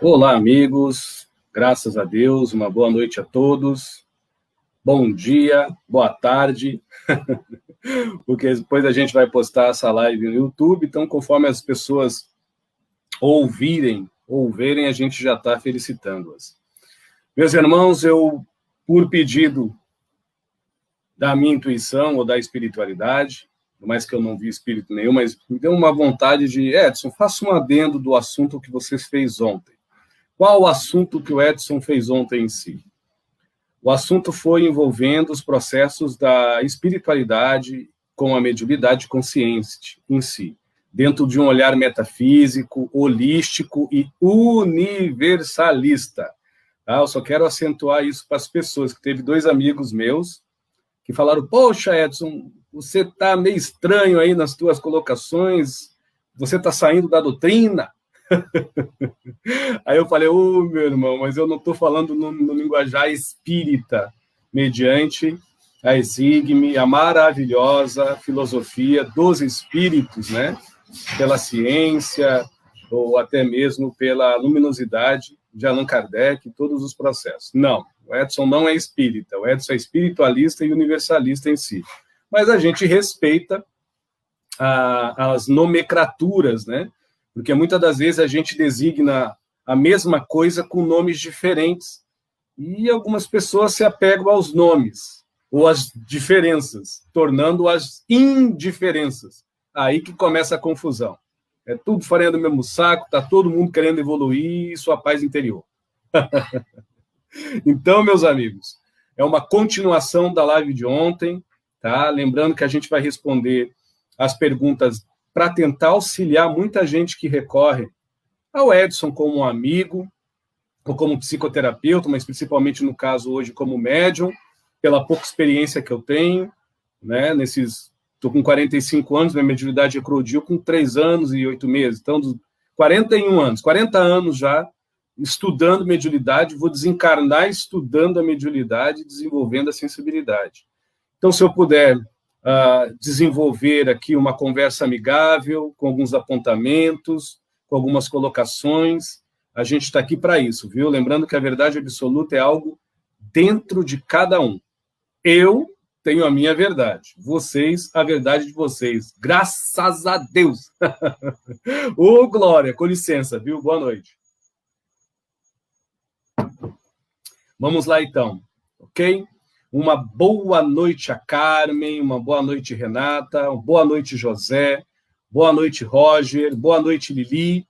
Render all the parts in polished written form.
Olá, amigos. Graças a Deus, uma boa noite a todos. Bom dia, boa tarde, porque depois a gente vai postar essa live no YouTube, então conforme as pessoas ouvirem, a gente já está felicitando-as. Meus irmãos, por pedido da minha intuição ou da espiritualidade, por mais que eu não vi espírito nenhum, mas me deu uma vontade de, Edson, faça um adendo do assunto que você fez ontem. Qual o assunto que o Edson fez ontem em si? O assunto foi envolvendo os processos da espiritualidade com a mediunidade consciente em si, dentro de um olhar metafísico, holístico e universalista. Tá? Eu só quero acentuar isso para as pessoas, que teve 2 amigos meus que falaram, poxa, Edson, você está meio estranho aí nas tuas colocações, você está saindo da doutrina. Aí eu falei, meu irmão, mas eu não estou falando no linguajar espírita, mediante a exígme, a maravilhosa filosofia dos espíritos, né? Pela ciência, ou até mesmo pela luminosidade de Allan Kardec, todos os processos. Não, o Edson não é espírita, o Edson é espiritualista e universalista em si. Mas a gente respeita as nomenclaturas, né? Porque muitas das vezes a gente designa a mesma coisa com nomes diferentes e algumas pessoas se apegam aos nomes ou às diferenças, tornando-as indiferenças. Aí que começa a confusão. É tudo farinha do mesmo saco, está todo mundo querendo evoluir e sua paz interior. Então, meus amigos, é uma continuação da live de ontem, tá? Lembrando que a gente vai responder as perguntas para tentar auxiliar muita gente que recorre ao Edson como um amigo, ou como psicoterapeuta, mas principalmente no caso hoje como médium, pela pouca experiência que eu tenho, né? Estou com 45 anos, minha mediunidade eclodiu com 3 anos e 8 meses, então 41 anos, 40 anos já estudando mediunidade, vou desencarnar estudando a mediunidade e desenvolvendo a sensibilidade. Então, se eu puder desenvolver aqui uma conversa amigável, com alguns apontamentos, com algumas colocações, a gente está aqui para isso, viu? Lembrando que a verdade absoluta é algo dentro de cada um. Eu tenho a minha verdade, vocês, a verdade de vocês. Graças a Deus! Ô, Glória, com licença, viu? Boa noite. Vamos lá, então, ok? Uma boa noite a Carmen, uma boa noite, Renata, uma boa noite, José, boa noite, Roger, boa noite, Lili,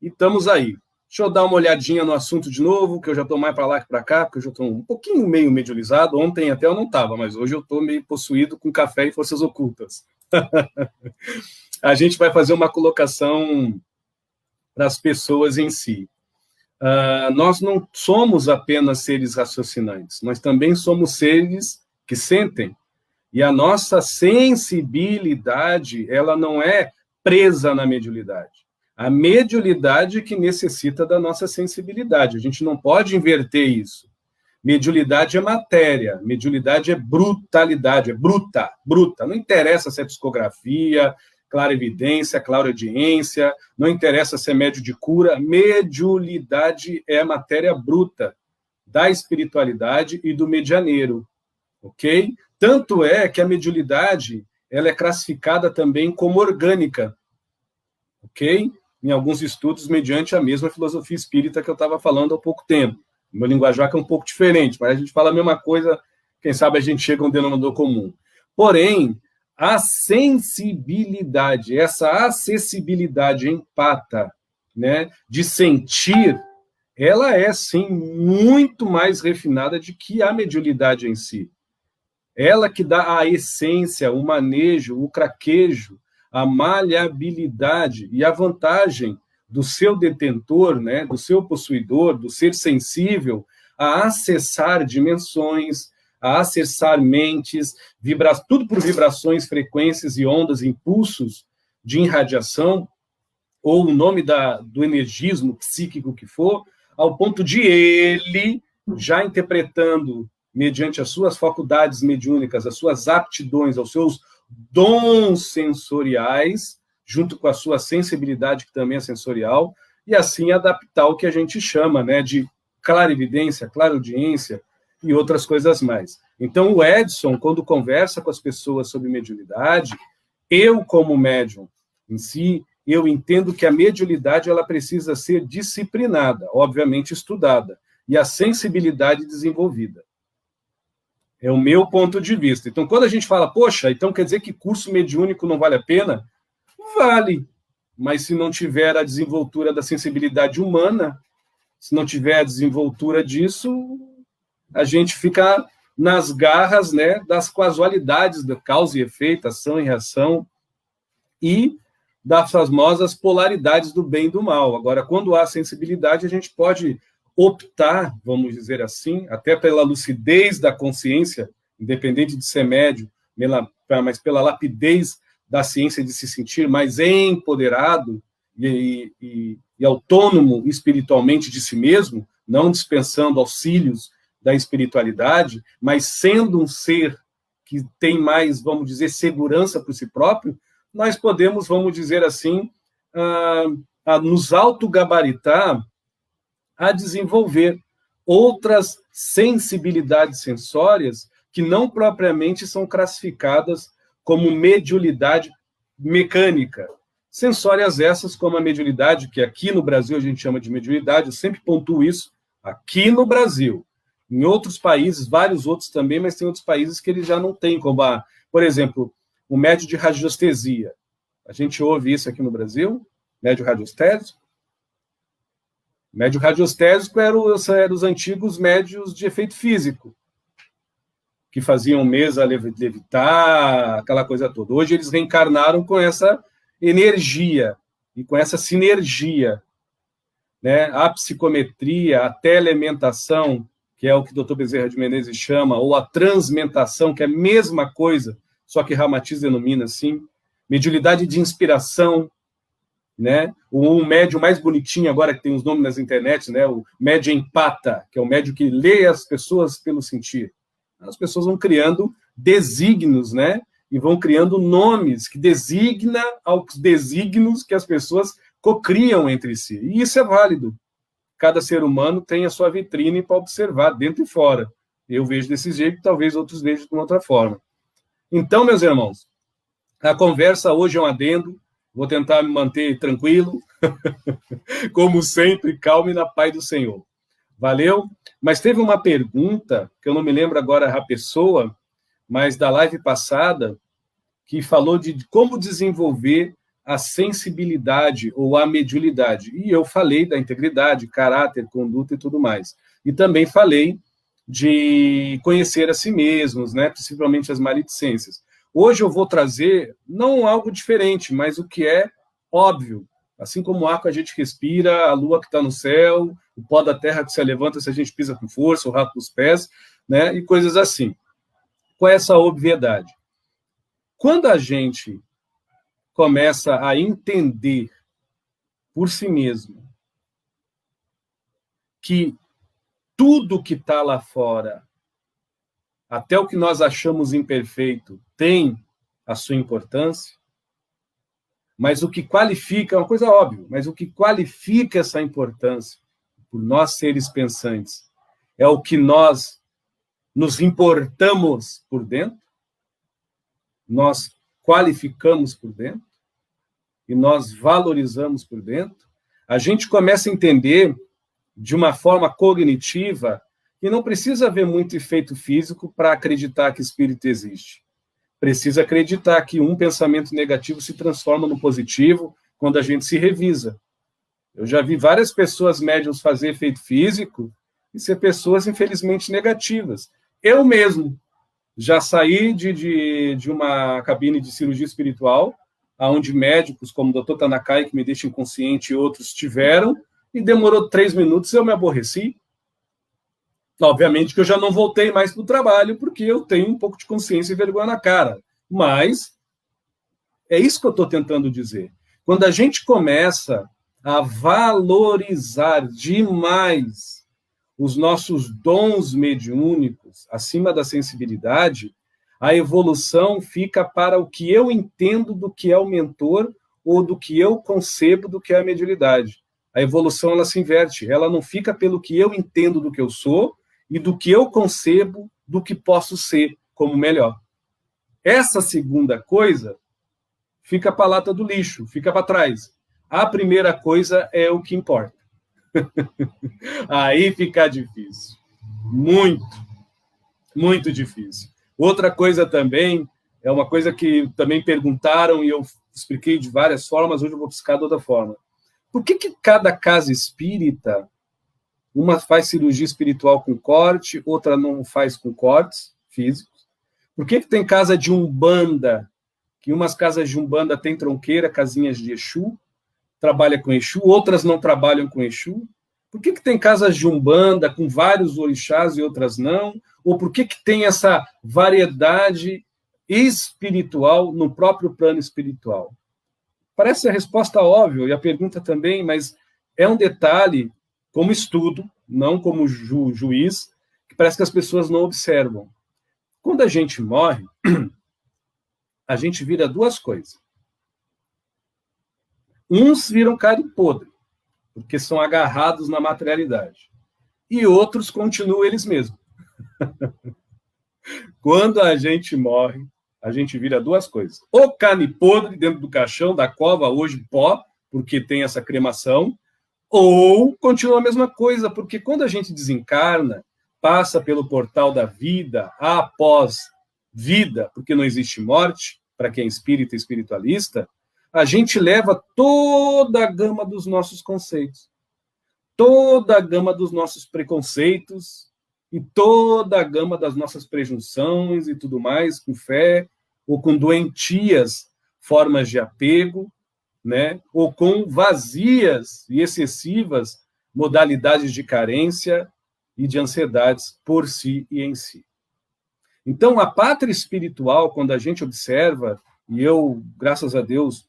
e estamos aí. Deixa eu dar uma olhadinha no assunto de novo, que eu já estou mais para lá que para cá, porque eu já estou um pouquinho meio mediunizado. Ontem até eu não estava, mas hoje eu estou meio possuído com café e forças ocultas. A gente vai fazer uma colocação para as pessoas em si. Nós não somos apenas seres raciocinantes, nós também somos seres que sentem. E a nossa sensibilidade, ela não é presa na mediunidade. A mediunidade que necessita da nossa sensibilidade. A gente não pode inverter isso. Mediunidade é matéria, mediunidade é brutalidade, é bruta. Não interessa se é psicografia, clarividência, clareaudiência, não interessa se é médio de cura, mediunidade é a matéria bruta da espiritualidade e do medianeiro, ok? Tanto é que a mediunidade, ela é classificada também como orgânica, ok? Em alguns estudos, mediante a mesma filosofia espírita que eu estava falando há pouco tempo. O meu linguajar é um pouco diferente, mas a gente fala a mesma coisa, quem sabe a gente chega a um denominador comum. Porém, a sensibilidade, essa acessibilidade empata, né, de sentir, ela é, sim, muito mais refinada do que a mediunidade em si. Ela que dá a essência, o manejo, o craquejo, a maleabilidade e a vantagem do seu detentor, né, do seu possuidor, do ser sensível, a acessar dimensões, a acessar mentes, tudo por vibrações, frequências e ondas, impulsos de irradiação, ou o nome do energismo psíquico que for, ao ponto de ele, já interpretando, mediante as suas faculdades mediúnicas, as suas aptidões, aos seus dons sensoriais, junto com a sua sensibilidade, que também é sensorial, e assim adaptar o que a gente chama, né, de clarividência, clareaudiência e outras coisas mais. Então, o Edson, quando conversa com as pessoas sobre mediunidade, eu, como médium em si, eu entendo que a mediunidade ela precisa ser disciplinada, obviamente estudada, e a sensibilidade desenvolvida. É o meu ponto de vista. Então, quando a gente fala, poxa, então quer dizer que curso mediúnico não vale a pena? Vale, mas se não tiver a desenvoltura da sensibilidade humana, se não tiver a desenvoltura disso, a gente fica nas garras, né, das casualidades da causa e efeito, ação e reação, e das famosas polaridades do bem e do mal. Agora, quando há sensibilidade, a gente pode optar, vamos dizer assim, até pela lucidez da consciência, independente de ser médio, mas pela lapidez da ciência de se sentir mais empoderado e autônomo espiritualmente de si mesmo, não dispensando auxílios da espiritualidade, mas sendo um ser que tem mais, vamos dizer, segurança por si próprio, nós podemos, vamos dizer assim, nos autogabaritar a desenvolver outras sensibilidades sensórias que não propriamente são classificadas como mediunidade mecânica. Sensórias essas como a mediunidade, que aqui no Brasil a gente chama de mediunidade, eu sempre pontuo isso, aqui no Brasil. Em outros países, vários outros também, mas tem outros países que eles já não têm, como, por exemplo, o médio de radiestesia. A gente ouve isso aqui no Brasil, médio radiestésico. Médio radiestésico eram os antigos médios de efeito físico, que faziam mesa levitar, aquela coisa toda. Hoje eles reencarnaram com essa energia e com essa sinergia, né? A psicometria, a telementação, que é o que o Dr. Bezerra de Menezes chama, ou a transmentação, que é a mesma coisa, só que Ramatiz denomina assim, mediunidade de inspiração, né? O médium mais bonitinho agora, que tem os nomes nas internet, né? O médium empata, que é o médium que lê as pessoas pelo sentir. As pessoas vão criando desígnios, né? E vão criando nomes que designa aos desígnios que as pessoas cocriam entre si. E isso é válido. Cada ser humano tem a sua vitrine para observar, dentro e fora. Eu vejo desse jeito, talvez outros vejam de uma outra forma. Então, meus irmãos, a conversa hoje é um adendo, vou tentar me manter tranquilo, como sempre, calmo e na paz do Senhor. Valeu? Mas teve uma pergunta, que eu não me lembro agora a pessoa, mas da live passada, que falou de como desenvolver a sensibilidade ou a mediunidade. E eu falei da integridade, caráter, conduta e tudo mais. E também falei de conhecer a si mesmos, né? Principalmente as maledicências. Hoje eu vou trazer, não algo diferente, mas o que é óbvio. Assim como o ar que a gente respira, a lua que está no céu, o pó da terra que se levanta se a gente pisa com força, o rato dos pés, né? E coisas assim. Qual é essa obviedade? Quando a gente começa a entender por si mesmo que tudo que está lá fora, até o que nós achamos imperfeito, tem a sua importância, mas o que qualifica, é uma coisa óbvia, mas o que qualifica essa importância, por nós seres pensantes, é o que nós nos importamos por dentro, nós qualificamos por dentro, e nós valorizamos por dentro, a gente começa a entender de uma forma cognitiva que não precisa haver muito efeito físico para acreditar que espírito existe. Precisa acreditar que um pensamento negativo se transforma no positivo quando a gente se revisa. Eu já vi várias pessoas médiuns fazer efeito físico e ser pessoas, infelizmente, negativas. Eu mesmo já saí de uma cabine de cirurgia espiritual, onde médicos como o Dr. Tanakai, que me deixa inconsciente, e outros tiveram, e demorou 3 minutos e eu me aborreci. Obviamente que eu já não voltei mais para o trabalho, porque eu tenho um pouco de consciência e vergonha na cara. Mas é isso que eu estou tentando dizer. Quando a gente começa a valorizar demais os nossos dons mediúnicos, acima da sensibilidade, a evolução fica para o que eu entendo do que é o mentor ou do que eu concebo do que é a mediunidade. a evolução ela se inverte, ela não fica pelo que eu entendo do que eu sou e do que eu concebo do que posso ser como melhor. Essa segunda coisa fica para a lata do lixo, fica para trás. A primeira coisa é o que importa. Aí fica difícil. Muito, muito difícil. Outra coisa também, é uma coisa que também perguntaram e eu expliquei de várias formas, hoje eu vou explicar de outra forma. Por que cada casa espírita, uma faz cirurgia espiritual com corte, outra não faz com cortes físicos? Por que tem casa de Umbanda, que umas casas de Umbanda tem tronqueira, casinhas de Exu, trabalha com Exu, outras não trabalham com Exu? Por que tem casas de Umbanda com vários orixás e outras não? Ou por que tem essa variedade espiritual no próprio plano espiritual? Parece a resposta óbvia, e a pergunta também, mas é um detalhe, como estudo, não como juiz, que parece que as pessoas não observam. Quando a gente morre, a gente vira duas coisas. Uns viram carne podre, porque são agarrados na materialidade. E outros continuam eles mesmos. Quando a gente morre, a gente vira duas coisas. Ou carne podre dentro do caixão, da cova, hoje pó, porque tem essa cremação, ou continua a mesma coisa, porque quando a gente desencarna, passa pelo portal da vida, após vida, porque não existe morte, para quem é espírita e espiritualista, a gente leva toda a gama dos nossos conceitos, toda a gama dos nossos preconceitos e toda a gama das nossas presunções e tudo mais, com fé, ou com doentias formas de apego, né? Ou com vazias e excessivas modalidades de carência e de ansiedades por si e em si. Então, a pátria espiritual, quando a gente observa, e eu, graças a Deus,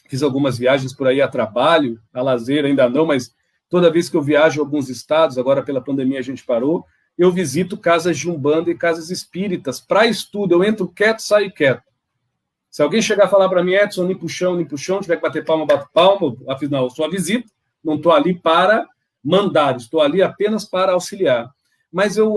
fiz algumas viagens por aí a trabalho, a lazer ainda não, mas toda vez que eu viajo a alguns estados, agora pela pandemia a gente parou, eu visito casas de Umbanda e casas espíritas para estudo. Eu entro quieto, saio quieto. Se alguém chegar a falar para mim, Edson, limpa o chão, tiver que bater palma, bato palma, afinal, eu sou a visita, não estou ali para mandar, estou ali apenas para auxiliar. Mas eu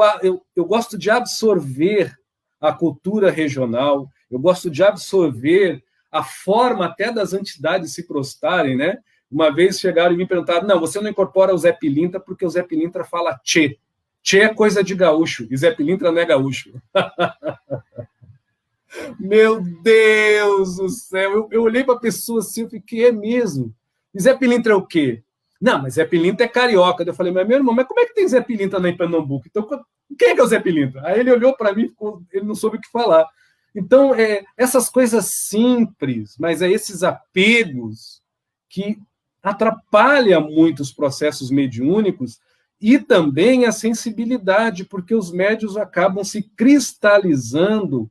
gosto de absorver a cultura regional, eu gosto de absorver a forma até das entidades se prostarem, né? Uma vez chegaram e me perguntaram, não, você não incorpora o Zé Pilintra porque o Zé Pilintra fala tchê. Tchê é coisa de gaúcho, e Zé Pilintra não é gaúcho. Meu Deus do céu, eu olhei para a pessoa assim, eu fiquei, é mesmo? E Zé Pilintra é o quê? Não, mas Zé Pilintra é carioca. Eu falei, mas meu irmão, mas como é que tem Zé Pilintra em Pernambuco? Então, quem é que é o Zé Pilintra? Aí ele olhou para mim, ele não soube o que falar. Então, essas coisas simples, mas esses apegos que atrapalham muito os processos mediúnicos e também a sensibilidade, porque os médiuns acabam se cristalizando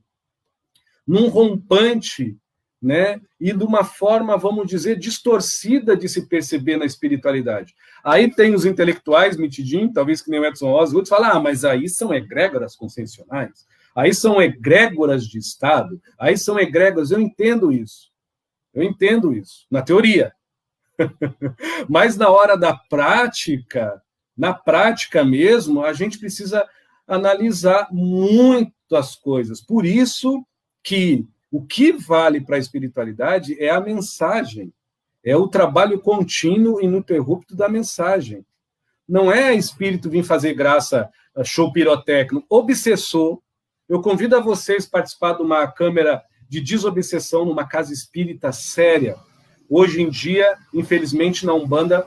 num rompante, né? E de uma forma, vamos dizer, distorcida de se perceber na espiritualidade. Aí tem os intelectuais, mitidinho, talvez que nem o Edson Rosa, outros falam, mas aí são egrégoras conscienciais, aí são egrégoras de Estado, aí são egrégoras, eu entendo isso, na teoria. Mas na hora da prática, na prática mesmo, a gente precisa analisar muitas coisas. Por isso que o que vale para a espiritualidade é a mensagem, é o trabalho contínuo e ininterrupto da mensagem. Não é espírito vir fazer graça, show pirotécnico, obsessor. Eu convido a vocês a participar de uma câmara de desobsessão numa casa espírita séria. Hoje em dia, infelizmente, na Umbanda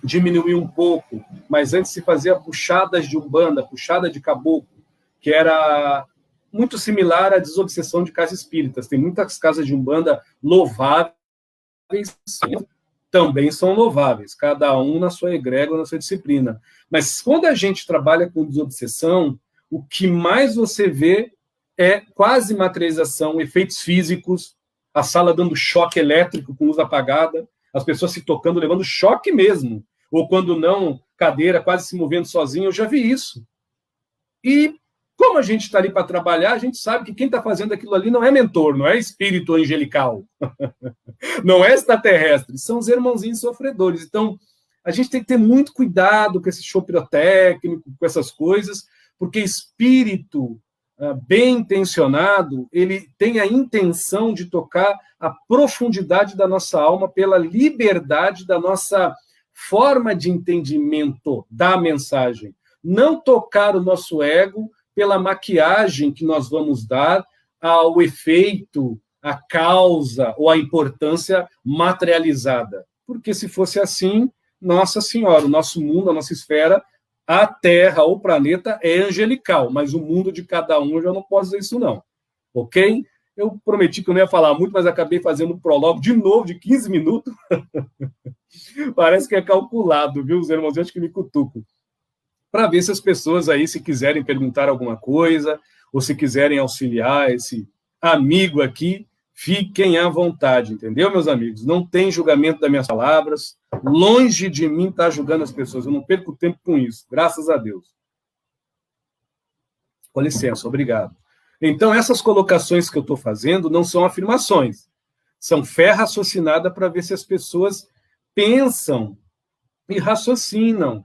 diminuiu um pouco, mas antes se fazia puxadas de Umbanda, puxada de caboclo, que era muito similar à desobsessão de casas espíritas. Tem muitas casas de Umbanda louváveis, também são louváveis, cada um na sua egrégora, na sua disciplina. Mas quando a gente trabalha com desobsessão, o que mais você vê é quase materialização, efeitos físicos, a sala dando choque elétrico com luz apagada, as pessoas se tocando, levando choque mesmo. Ou quando não, cadeira quase se movendo sozinha, eu já vi isso. E como a gente está ali para trabalhar, a gente sabe que quem está fazendo aquilo ali não é mentor, não é espírito angelical, não é extraterrestre, são os irmãozinhos sofredores. Então, A gente tem que ter muito cuidado com esse show pirotécnico, com essas coisas, porque espírito bem intencionado, ele tem a intenção de tocar a profundidade da nossa alma pela liberdade da nossa forma de entendimento da mensagem. Não tocar o nosso ego pela maquiagem que nós vamos dar ao efeito, à causa ou à importância materializada. Porque se fosse assim, Nossa Senhora, o nosso mundo, a nossa esfera, a Terra ou o planeta é angelical, mas o mundo de cada um eu já não posso dizer isso não, ok? Eu prometi que eu não ia falar muito, mas acabei fazendo um prólogo de novo, de 15 minutos. Parece que é calculado, viu, os irmãos? Eu acho que me cutuco. Para ver se as pessoas aí, se quiserem perguntar alguma coisa, ou se quiserem auxiliar esse amigo aqui, fiquem à vontade, entendeu, meus amigos? Não tem julgamento das minhas palavras, longe de mim estar julgando as pessoas, eu não perco tempo com isso, graças a Deus. Com licença, obrigado. Então, essas colocações que eu estou fazendo não são afirmações, são fé raciocinada para ver se as pessoas pensam e raciocinam,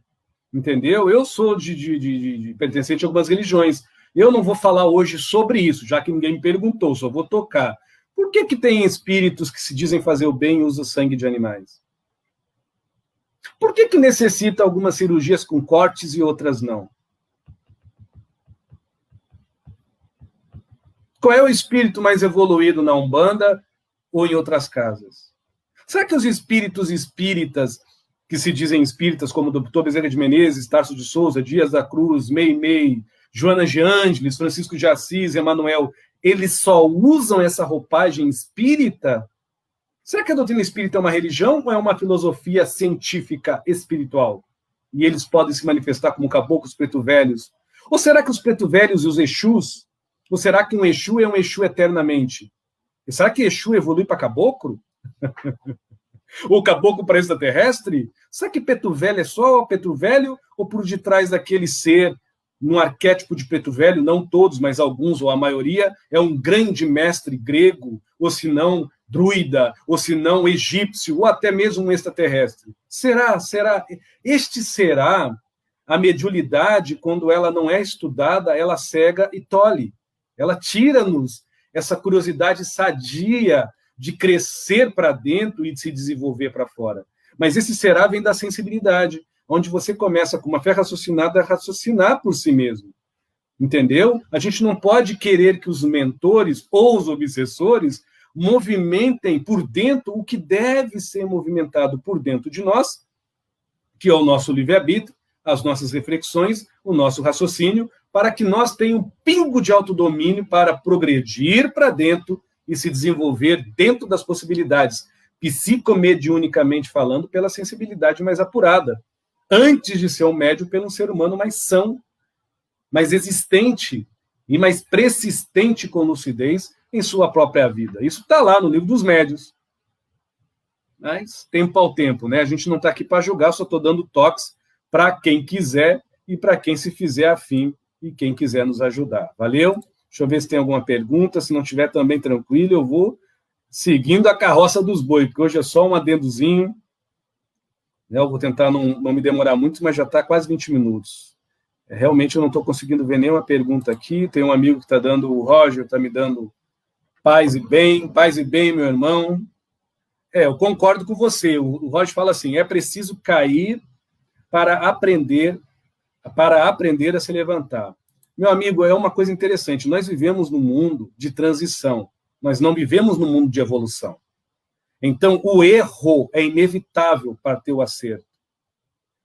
entendeu? Eu sou de pertencente a algumas religiões, eu não vou falar hoje sobre isso, já que ninguém me perguntou, só vou tocar. Por que tem espíritos que se dizem fazer o bem e usam sangue de animais? Por que necessita algumas cirurgias com cortes e outras não? Qual é o espírito mais evoluído na Umbanda ou em outras casas? Será que os espíritos espíritas, que se dizem espíritas, como Dr. Bezerra de Menezes, Tarso de Souza, Dias da Cruz, Meimei, Joana de Ângeles, Francisco de Assis, Emanuel, eles só usam essa roupagem espírita? Será que a doutrina espírita é uma religião ou é uma filosofia científica espiritual? E eles podem se manifestar como caboclos preto velhos? Ou será que os preto velhos e os Exus? Ou será que um Exu é um Exu eternamente? E será que Exu evolui para caboclo? Ou caboclo para extraterrestre? Será que preto velho é só preto velho? Ou por detrás daquele ser, num arquétipo de preto velho, não todos, mas alguns ou a maioria, é um grande mestre grego, ou se não druida, ou se não egípcio, ou até mesmo um extraterrestre? Será? Este será a mediunidade, quando ela não é estudada, ela cega e tolhe. Ela tira-nos essa curiosidade sadia de crescer para dentro e de se desenvolver para fora. Mas esse será vem da sensibilidade, onde você começa com uma fé raciocinada a raciocinar por si mesmo. Entendeu? A gente não pode querer que os mentores ou os obsessores movimentem por dentro o que deve ser movimentado por dentro de nós, que é o nosso livre-arbítrio, as nossas reflexões, o nosso raciocínio, para que nós tenhamos um pingo de autodomínio para progredir para dentro e se desenvolver dentro das possibilidades, psicomediunicamente falando, pela sensibilidade mais apurada, antes de ser um médium, pelo ser humano mais são, mais existente e mais persistente com lucidez em sua própria vida. Isso está lá no livro dos médiuns. Mas tempo ao tempo, né? A gente não está aqui para julgar, só estou dando toques para quem quiser e para quem se fizer afim e quem quiser nos ajudar. Valeu? Deixa eu ver se tem alguma pergunta. Se não tiver, também tranquilo, eu vou seguindo a carroça dos bois, porque hoje é só um adendozinho. Eu vou tentar não me demorar muito, mas já está quase 20 minutos. Realmente eu não estou conseguindo ver nenhuma pergunta aqui. Tem um amigo que está dando, o Roger, está me dando paz e bem, meu irmão. Eu concordo com você. O Roger fala assim, é preciso cair para aprender a se levantar. Meu amigo, é uma coisa interessante. Nós vivemos num mundo de transição. Nós não vivemos num mundo de evolução. Então, o erro é inevitável para ter o acerto.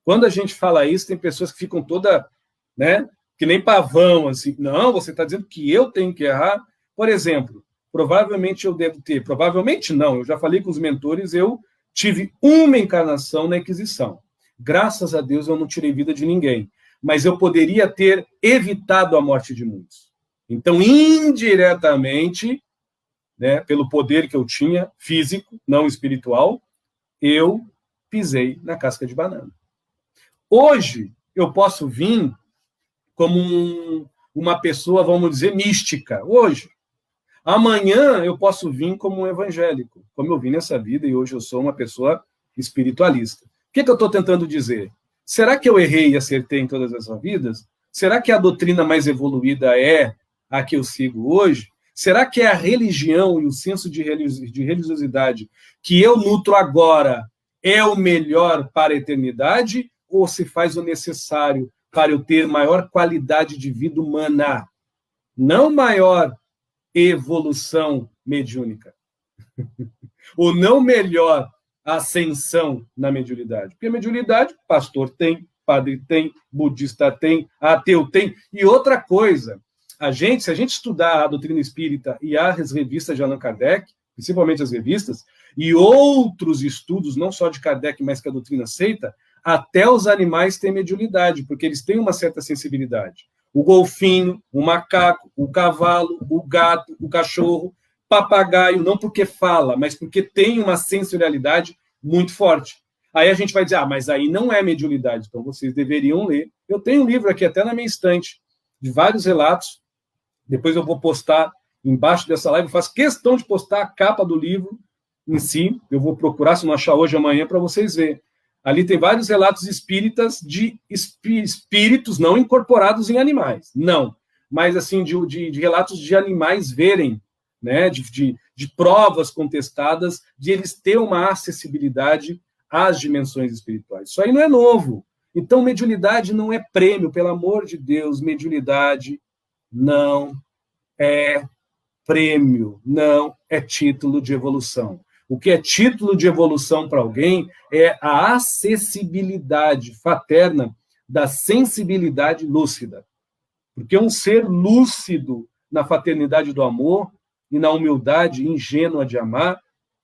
Quando a gente fala isso, tem pessoas que ficam toda, né, que nem pavão, assim. Não, você está dizendo que eu tenho que errar? Por exemplo, provavelmente eu devo ter, provavelmente não, eu já falei com os mentores, eu tive uma encarnação na Inquisição. Graças a Deus eu não tirei vida de ninguém, mas eu poderia ter evitado a morte de muitos. Então, indiretamente, né, pelo poder que eu tinha, físico, não espiritual, eu pisei na casca de banana. Hoje, eu posso vir como uma pessoa, vamos dizer, mística. Hoje. Amanhã, eu posso vir como um evangélico, como eu vim nessa vida, e hoje eu sou uma pessoa espiritualista. que eu estou tentando dizer? Será que eu errei e acertei em todas essas vidas? Será que a doutrina mais evoluída é a que eu sigo hoje? Será que é a religião e o senso de religiosidade que eu nutro agora é o melhor para a eternidade? Ou se faz o necessário para eu ter maior qualidade de vida humana? Não maior evolução mediúnica. Ou não melhor ascensão na mediunidade. Porque a mediunidade, pastor tem, padre tem, budista tem, ateu tem. E outra coisa, se a gente estudar a doutrina espírita e as revistas de Allan Kardec, principalmente as revistas, e outros estudos, não só de Kardec, mas que a doutrina aceita, até os animais têm mediunidade, porque eles têm uma certa sensibilidade. O golfinho, o macaco, o cavalo, o gato, o cachorro, papagaio, não porque fala, mas porque tem uma sensorialidade muito forte. Aí a gente vai dizer, mas aí não é mediunidade, então vocês deveriam ler. Eu tenho um livro aqui, até na minha estante, de vários relatos. Depois eu vou postar embaixo dessa live, eu faço questão de postar a capa do livro em si, eu vou procurar, se não achar hoje, amanhã, para vocês verem. Ali tem vários relatos espíritas de espíritos não incorporados em animais, não, mas assim, de relatos de animais verem, né, de provas contestadas, de eles terem uma acessibilidade às dimensões espirituais. Isso aí não é novo. Então, mediunidade não é prêmio, pelo amor de Deus, mediunidade não é prêmio, não é título de evolução. O que é título de evolução para alguém é a acessibilidade fraterna da sensibilidade lúcida. Porque um ser lúcido na fraternidade do amor e na humildade ingênua de amar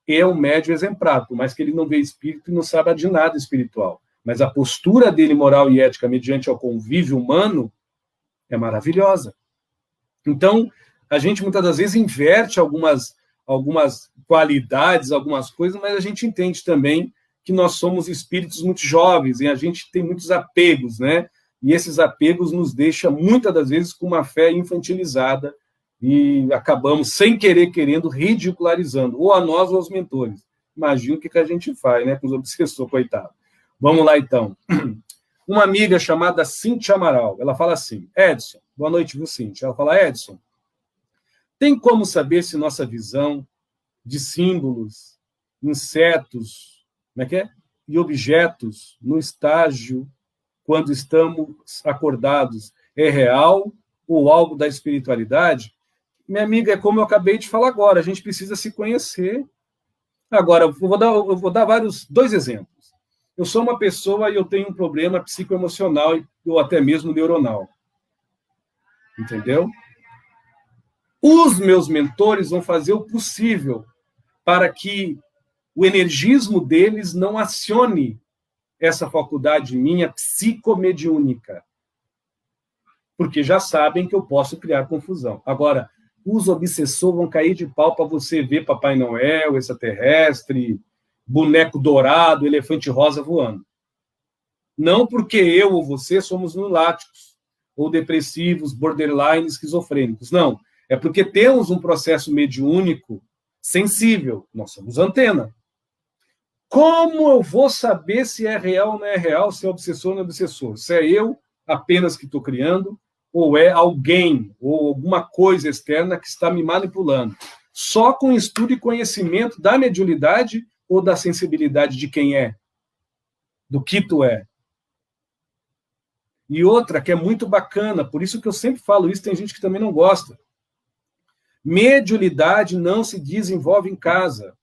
é um médium exemplar, por mais que ele não vê espírito e não saiba de nada espiritual. Mas a postura dele, moral e ética, mediante ao convívio humano, é maravilhosa. Então, a gente muitas das vezes inverte algumas qualidades, algumas coisas, mas a gente entende também que nós somos espíritos muito jovens e a gente tem muitos apegos, né? E esses apegos nos deixam, muitas das vezes, com uma fé infantilizada e acabamos, sem querer, querendo, ridicularizando, ou a nós ou aos mentores. Imagina o que a gente faz, né? Com os obsessores, coitado. Vamos lá, então. Uma amiga chamada Cíntia Amaral, ela fala assim, Edson, boa noite, viu, Cíntia? Ela fala, Edson, tem como saber se nossa visão de símbolos, insetos, como é que é? E objetos no estágio, quando estamos acordados, é real ou algo da espiritualidade? Minha amiga, é como eu acabei de falar agora, a gente precisa se conhecer. Agora, eu vou dar dois exemplos. Eu sou uma pessoa e eu tenho um problema psicoemocional ou até mesmo neuronal. Entendeu? Os meus mentores vão fazer o possível para que o energismo deles não acione essa faculdade minha psicomediúnica. Porque já sabem que eu posso criar confusão. Agora, os obsessores vão cair de pau para você ver Papai Noel, extraterrestre, boneco dourado, elefante rosa voando. Não porque eu ou você somos lunáticos, ou depressivos, borderline, esquizofrênicos. Não. É porque temos um processo mediúnico sensível. Nós somos antena. Como eu vou saber se é real ou não é real, se é obsessor ou não é obsessor? Se é eu apenas que estou criando, ou é alguém, ou alguma coisa externa que está me manipulando? Só com estudo e conhecimento da mediunidade ou da sensibilidade de quem é? Do que tu é? E outra que é muito bacana, por isso que eu sempre falo isso, tem gente que também não gosta. Mediunidade não se desenvolve em casa.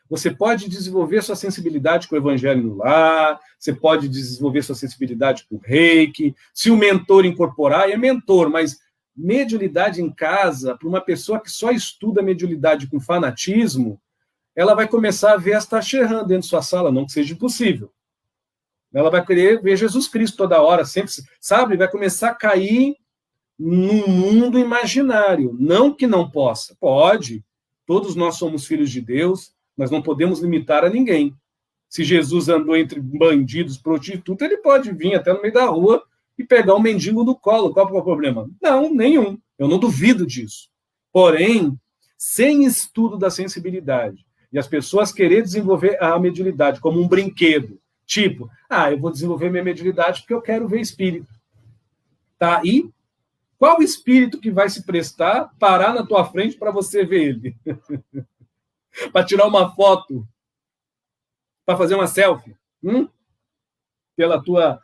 Você pode desenvolver sua sensibilidade com o evangelho no lar, você pode desenvolver sua sensibilidade com o reiki, se o mentor incorporar, é mentor, mas mediunidade em casa, para uma pessoa que só estuda mediunidade com fanatismo, ela vai começar a ver as taxerrãs dentro de sua sala, não que seja impossível. Ela vai querer ver Jesus Cristo toda hora, sempre, sabe? Vai começar a cair num mundo imaginário. Não que não possa, pode. Todos nós somos filhos de Deus, nós não podemos limitar a ninguém. Se Jesus andou entre bandidos, prostitutas, ele pode vir até no meio da rua e pegar um mendigo no colo. Qual é o problema? Não, nenhum. Eu não duvido disso. Porém, sem estudo da sensibilidade, e as pessoas querer desenvolver a mediunidade como um brinquedo, Tipo, eu vou desenvolver minha mediunidade porque eu quero ver espírito. Tá? E qual espírito que vai se prestar, parar na tua frente para você ver ele? Para tirar uma foto? Para fazer uma selfie? Pela tua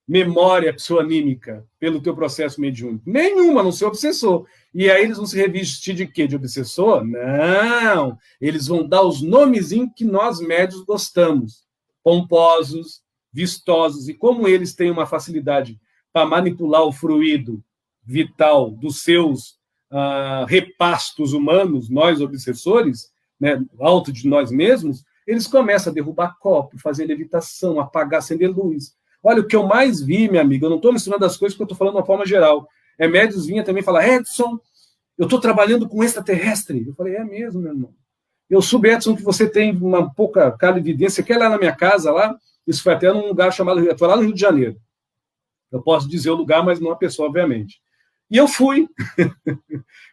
memória psicoanímica, pelo teu processo mediúnico? Nenhuma, não ser obsessor. E aí eles vão se revestir de quê? De obsessor? Não! Eles vão dar os nomezinhos que nós médios gostamos. Pomposos, vistosos. E como eles têm uma facilidade para manipular o fluido vital dos seus repastos humanos, nós obsessores, né, alto de nós mesmos, eles começam a derrubar copo, fazer levitação, apagar, acender luz. Olha, o que eu mais vi, minha amiga, eu não estou misturando as coisas porque eu estou falando de uma forma geral. Médios vinha também falar, Edson, eu estou trabalhando com extraterrestre. Eu falei, é mesmo, meu irmão. Eu soube, Edson, que você tem uma pouca clarividência. Você quer ir lá na minha casa, lá? Isso foi até num lugar chamado, foi lá no Rio de Janeiro. Eu posso dizer o lugar, mas não a pessoa, obviamente. E eu fui.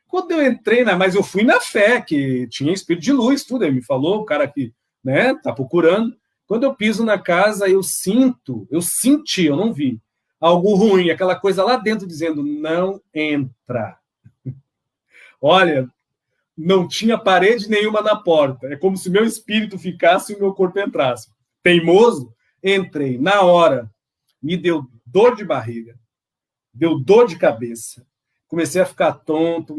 Quando eu entrei, mas eu fui na fé, que tinha espírito de luz, tudo. Ele me falou, o cara que está procurando. Quando eu piso na casa, eu senti, eu não vi, algo ruim, aquela coisa lá dentro dizendo, não entra. Olha, não tinha parede nenhuma na porta. É como se meu espírito ficasse e o meu corpo entrasse. Teimoso, entrei. Na hora, me deu dor de barriga, deu dor de cabeça. Comecei a ficar tonto.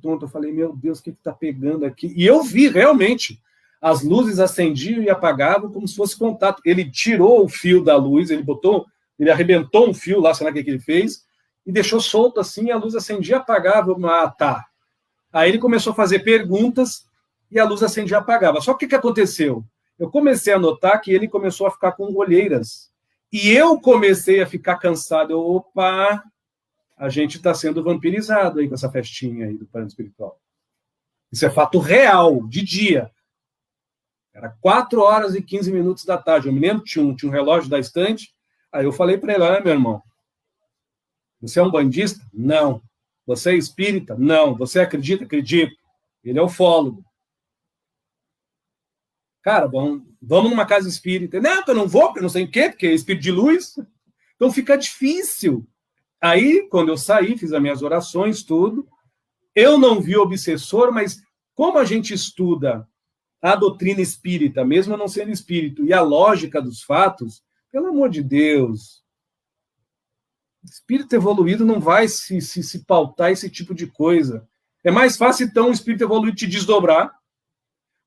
Eu falei, meu Deus, o que está pegando aqui? E eu vi, realmente, as luzes acendiam e apagavam como se fosse contato. Ele tirou o fio da luz, ele arrebentou um fio lá, sei lá o que ele fez, e deixou solto assim, a luz acendia e apagava. Tá. Aí ele começou a fazer perguntas e a luz acendia e apagava. Só que o que aconteceu? Eu comecei a notar que ele começou a ficar com olheiras. E eu comecei a ficar cansado. Opa, a gente está sendo vampirizado aí com essa festinha aí do plano espiritual. Isso é fato real, de dia. Era 4h15 da tarde. Eu me lembro que tinha um relógio da estante. Aí eu falei para ele, olha, meu irmão, você é um bandista? Não. Você é espírita? Não. Você acredita? Acredito. Ele é ufólogo. Cara, vamos numa casa espírita. Não, eu não vou, porque não sei o quê, porque é espírito de luz. Então fica difícil. Aí, quando eu saí, fiz as minhas orações, tudo. Eu não vi o obsessor, mas como a gente estuda a doutrina espírita, mesmo não sendo espírito, e a lógica dos fatos, pelo amor de Deus, espírito evoluído não vai se pautar esse tipo de coisa. É mais fácil, então, o espírito evoluído te desdobrar,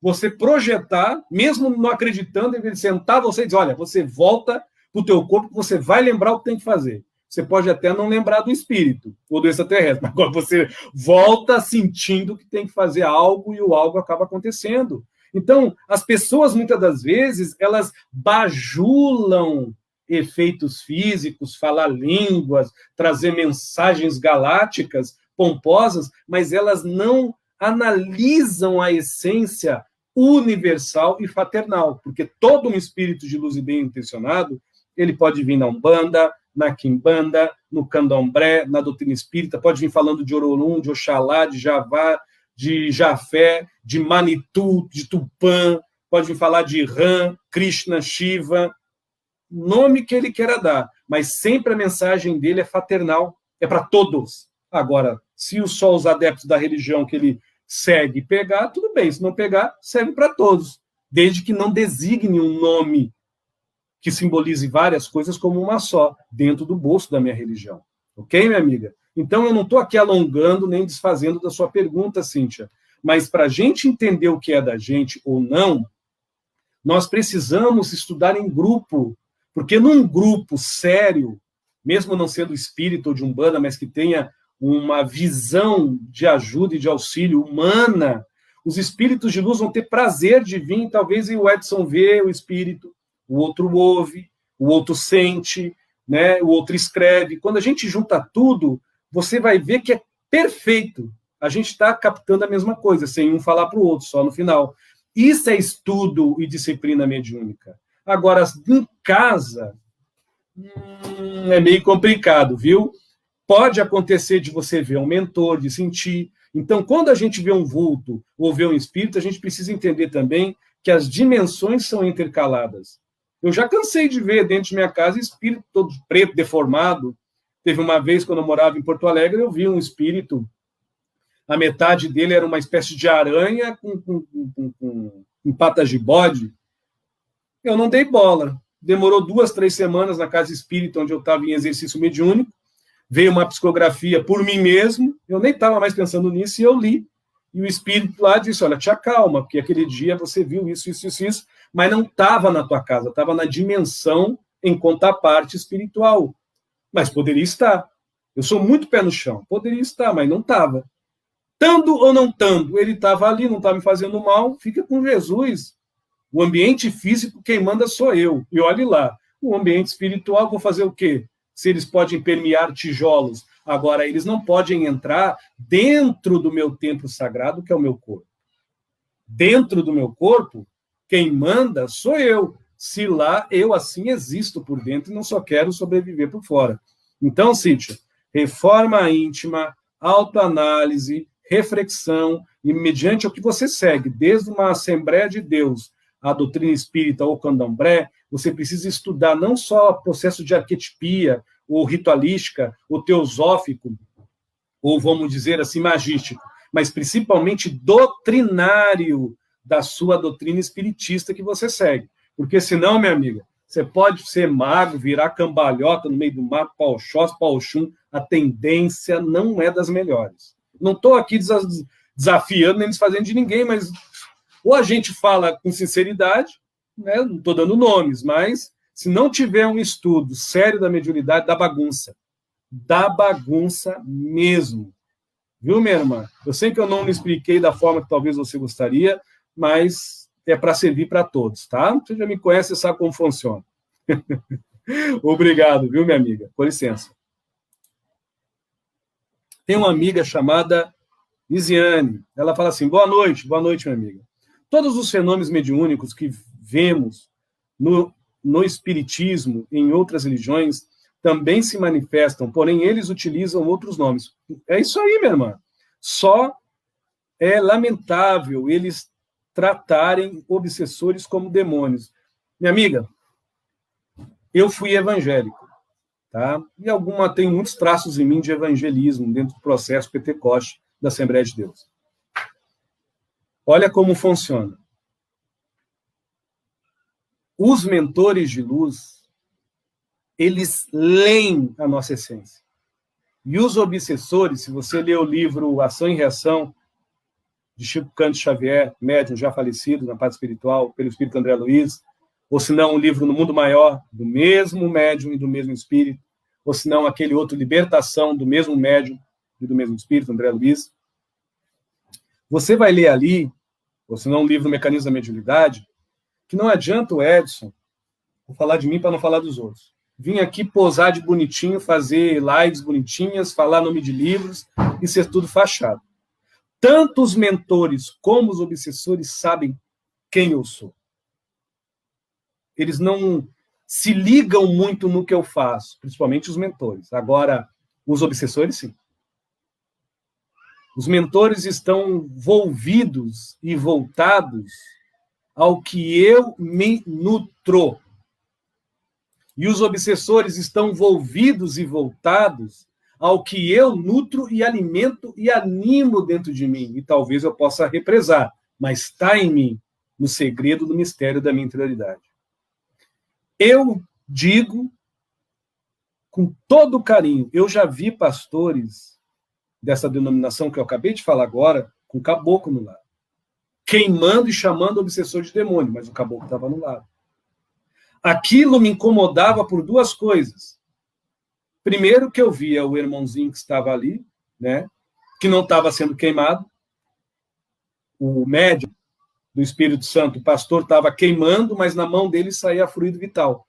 você projetar, mesmo não acreditando, ele sentar você e dizer, olha, você volta para o teu corpo, você vai lembrar o que tem que fazer. Você pode até não lembrar do espírito ou do extraterrestre, mas agora você volta sentindo que tem que fazer algo e o algo acaba acontecendo. Então, as pessoas, muitas das vezes, elas bajulam efeitos físicos, falar línguas, trazer mensagens galácticas, pomposas, mas elas não analisam a essência universal e fraternal, porque todo um espírito de luz e bem intencionado, ele pode vir na Umbanda, na Quimbanda, no Candomblé, na doutrina espírita, pode vir falando de Orolum, de Oxalá, de Javá, de Jafé, de Manitu, de Tupã, pode vir falar de Ram, Krishna, Shiva, nome que ele queira dar, mas sempre a mensagem dele é fraternal, é para todos. Agora, se só os adeptos da religião que ele segue pegar, tudo bem, se não pegar, serve para todos, desde que não designe um nome que simbolize várias coisas como uma só, dentro do bolso da minha religião. Ok, minha amiga? Então, eu não estou aqui alongando nem desfazendo da sua pergunta, Cíntia, mas para a gente entender o que é da gente ou não, nós precisamos estudar em grupo, porque num grupo sério, mesmo não sendo espírita ou de umbanda, mas que tenha uma visão de ajuda e de auxílio humana, os espíritos de luz vão ter prazer de vir, talvez o Edson vê o espírito, o outro ouve, o outro sente, né? O outro escreve. Quando a gente junta tudo, você vai ver que é perfeito. A gente está captando a mesma coisa, sem um falar para o outro, só no final. Isso é estudo e disciplina mediúnica. Agora, em casa, é meio complicado, viu? Pode acontecer de você ver um mentor, de sentir. Então, quando a gente vê um vulto ou vê um espírito, a gente precisa entender também que as dimensões são intercaladas. Eu já cansei de ver dentro de minha casa espírito todo preto, deformado. Teve uma vez, quando eu morava em Porto Alegre, eu vi um espírito, a metade dele era uma espécie de aranha com patas de bode. Eu não dei bola. Demorou 2, 3 semanas na casa espírita, onde eu estava em exercício mediúnico. Veio uma psicografia por mim mesmo, eu nem estava mais pensando nisso, e eu li. E o espírito lá disse, olha, te acalma, porque aquele dia você viu isso, mas não estava na tua casa, estava na dimensão enquanto a parte espiritual. Mas poderia estar. Eu sou muito pé no chão. Poderia estar, mas não estava. Tando ou não tando, ele estava ali, não estava me fazendo mal, fica com Jesus. O ambiente físico, quem manda sou eu. E olhe lá, o ambiente espiritual, vou fazer o quê? Se eles podem permear tijolos, agora eles não podem entrar dentro do meu templo sagrado, que é o meu corpo. Dentro do meu corpo, quem manda sou eu. Se lá eu assim existo por dentro e não só quero sobreviver por fora. Então, Cíntia, reforma íntima, autoanálise, reflexão, e mediante o que você segue, desde uma Assembleia de Deus, a doutrina espírita ou candomblé, você precisa estudar não só o processo de arquetipia, ou ritualística, ou teosófico, ou vamos dizer assim, magístico, mas principalmente doutrinário da sua doutrina espiritista que você segue. Porque senão, minha amiga, você pode ser mago, virar cambalhota no meio do mato, pauxós, pauxum, a tendência não é das melhores. Não estou aqui desafiando nem desfazendo de ninguém, mas ou a gente fala com sinceridade, né? Não estou dando nomes, mas se não tiver um estudo sério da mediunidade, dá bagunça. Dá bagunça mesmo. Viu, minha irmã? Eu sei que eu não lhe expliquei da forma que talvez você gostaria, mas é para servir para todos, tá? Você já me conhece e sabe como funciona. Obrigado, viu, minha amiga? Com licença. Tem uma amiga chamada Isiane. Ela fala assim, boa noite, minha amiga. Todos os fenômenos mediúnicos que vemos no espiritismo e em outras religiões também se manifestam, porém eles utilizam outros nomes. É isso aí, minha irmã. Só é lamentável eles tratarem obsessores como demônios. Minha amiga, eu fui evangélico, tá? E tem muitos traços em mim de evangelismo dentro do processo Pentecoste da Assembleia de Deus. Olha como funciona. Os mentores de luz, eles leem a nossa essência. E os obsessores, se você ler o livro Ação e Reação, de Chico Cândido Xavier, médium já falecido na parte espiritual, pelo espírito André Luiz, ou se não, um livro No Mundo Maior, do mesmo médium e do mesmo espírito, ou se não, aquele outro Libertação, do mesmo médium e do mesmo espírito, André Luiz. Você vai ler ali, ou se não, um livro Mecanismo da Mediunidade, que não adianta o Edson, vou falar de mim para não falar dos outros, vim aqui posar de bonitinho, fazer lives bonitinhas, falar nome de livros e ser tudo fachado. Tanto os mentores como os obsessores sabem quem eu sou. Eles não se ligam muito no que eu faço, principalmente os mentores. Agora, os obsessores, sim. Os mentores estão volvidos e voltados ao que eu me nutro. E os obsessores estão volvidos e voltados ao que eu nutro e alimento e animo dentro de mim. E talvez eu possa represar, mas está em mim, no segredo do mistério da minha interioridade. Eu digo com todo carinho, eu já vi pastores dessa denominação que eu acabei de falar agora, com caboclo no lado, queimando e chamando o obsessor de demônio, mas o caboclo estava no lado. Aquilo me incomodava por duas coisas. Primeiro, que eu via o irmãozinho que estava ali, né, que não estava sendo queimado, o médium do Espírito Santo, o pastor, estava queimando, mas na mão dele saía fluido vital.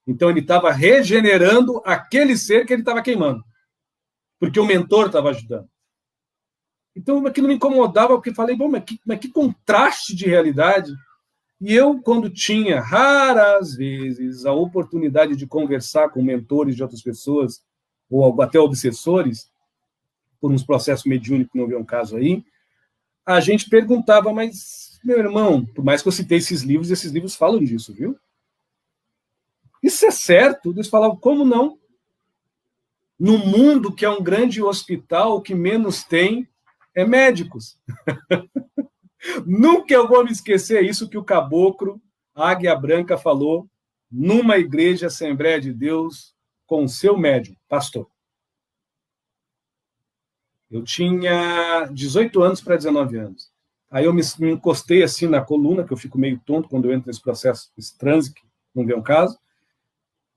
Então ele estava regenerando aquele ser que ele estava queimando, porque o mentor estava ajudando. Então aquilo me incomodava, porque falei, bom, mas que contraste de realidade. E eu, quando tinha, raras vezes, a oportunidade de conversar com mentores de outras pessoas, ou até obsessores, por uns processos mediúnicos, não havia um caso aí, a gente perguntava, mas, meu irmão, por mais que eu citei esses livros falam disso, viu? Isso é certo? Eles falavam, como não? No mundo que é um grande hospital, o que menos tem é médicos. Nunca eu vou me esquecer isso que o caboclo Águia Branca falou numa igreja Assembleia de Deus com o seu médium, pastor. Eu tinha 18 anos para 19 anos. Aí eu me encostei assim na coluna, que eu fico meio tonto quando eu entro nesse processo, esse transe, que não vem um caso.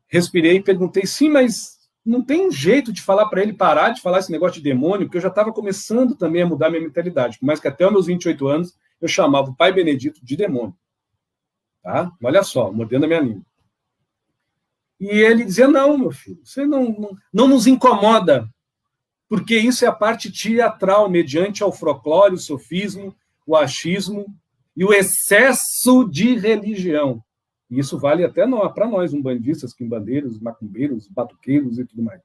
Respirei e perguntei, sim, mas não tem um jeito de falar para ele parar de falar esse negócio de demônio, porque eu já estava começando também a mudar minha mentalidade. Por mais que até os meus 28 anos eu chamava o Pai Benedito de demônio. Tá? Olha só, mordendo a minha língua. E ele dizia, não, meu filho, você não nos incomoda, porque isso é a parte teatral, mediante ao folclore, o sofismo, o achismo e o excesso de religião. E isso vale até para nós, umbandistas, quimbandeiros, macumbeiros, batuqueiros e tudo mais.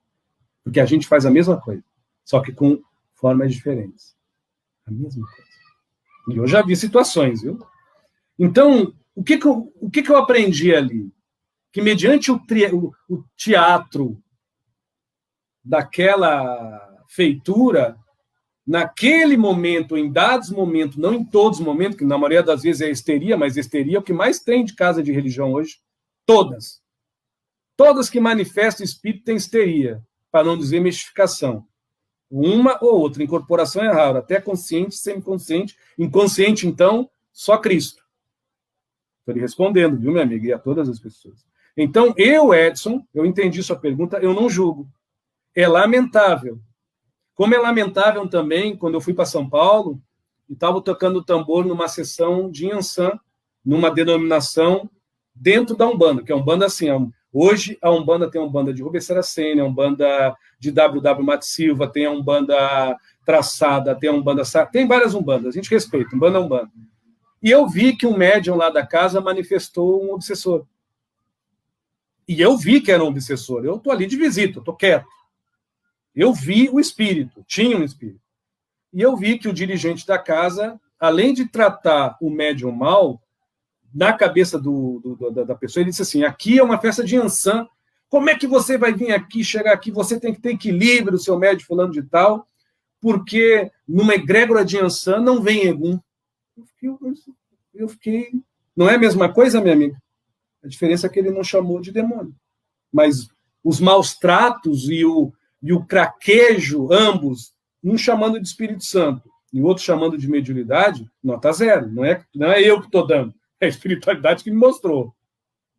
Porque a gente faz a mesma coisa, só que com formas diferentes. A mesma coisa. E eu já vi situações, viu? Então, o que eu aprendi ali? Que mediante o teatro daquela feitura, naquele momento, em dados momentos, não em todos os momentos, que na maioria das vezes é histeria, mas histeria é o que mais tem de casa de religião hoje. Todas. Todas que manifestam espírito têm histeria, para não dizer mistificação. Uma ou outra. Incorporação é raro, até consciente, semiconsciente. Inconsciente, então, só Cristo. Estou lhe respondendo, viu, minha amiga? E a todas as pessoas. Então, Edson, eu entendi sua pergunta, eu não julgo. É lamentável. Como é lamentável também, quando eu fui para São Paulo, e estava tocando tambor numa sessão de Yansan, numa denominação dentro da Umbanda, que é a Umbanda assim, hoje a Umbanda tem a Umbanda de Rubens Saraceni, a Umbanda de W.W. Mate Silva, tem a Umbanda Traçada, tem a Umbanda... Tem várias Umbandas, a gente respeita, Umbanda é Umbanda. E eu vi que um médium lá da casa manifestou um obsessor. E eu vi que era um obsessor. Eu estou ali de visita, estou quieto. Eu vi o espírito, tinha um espírito. E eu vi que o dirigente da casa, além de tratar o médium mal, na cabeça da pessoa, ele disse assim, aqui é uma festa de Yansan, como é que você vai vir aqui, chegar aqui, você tem que ter equilíbrio, o seu médium fulano de tal, porque numa egrégora de Yansan não vem Egum. Eu fiquei... Não é a mesma coisa, minha amiga? A diferença é que ele não chamou de demônio. Mas os maus tratos e o craquejo, ambos, um chamando de Espírito Santo e o outro chamando de mediunidade, nota zero. Não é eu que estou dando, é a espiritualidade que me mostrou.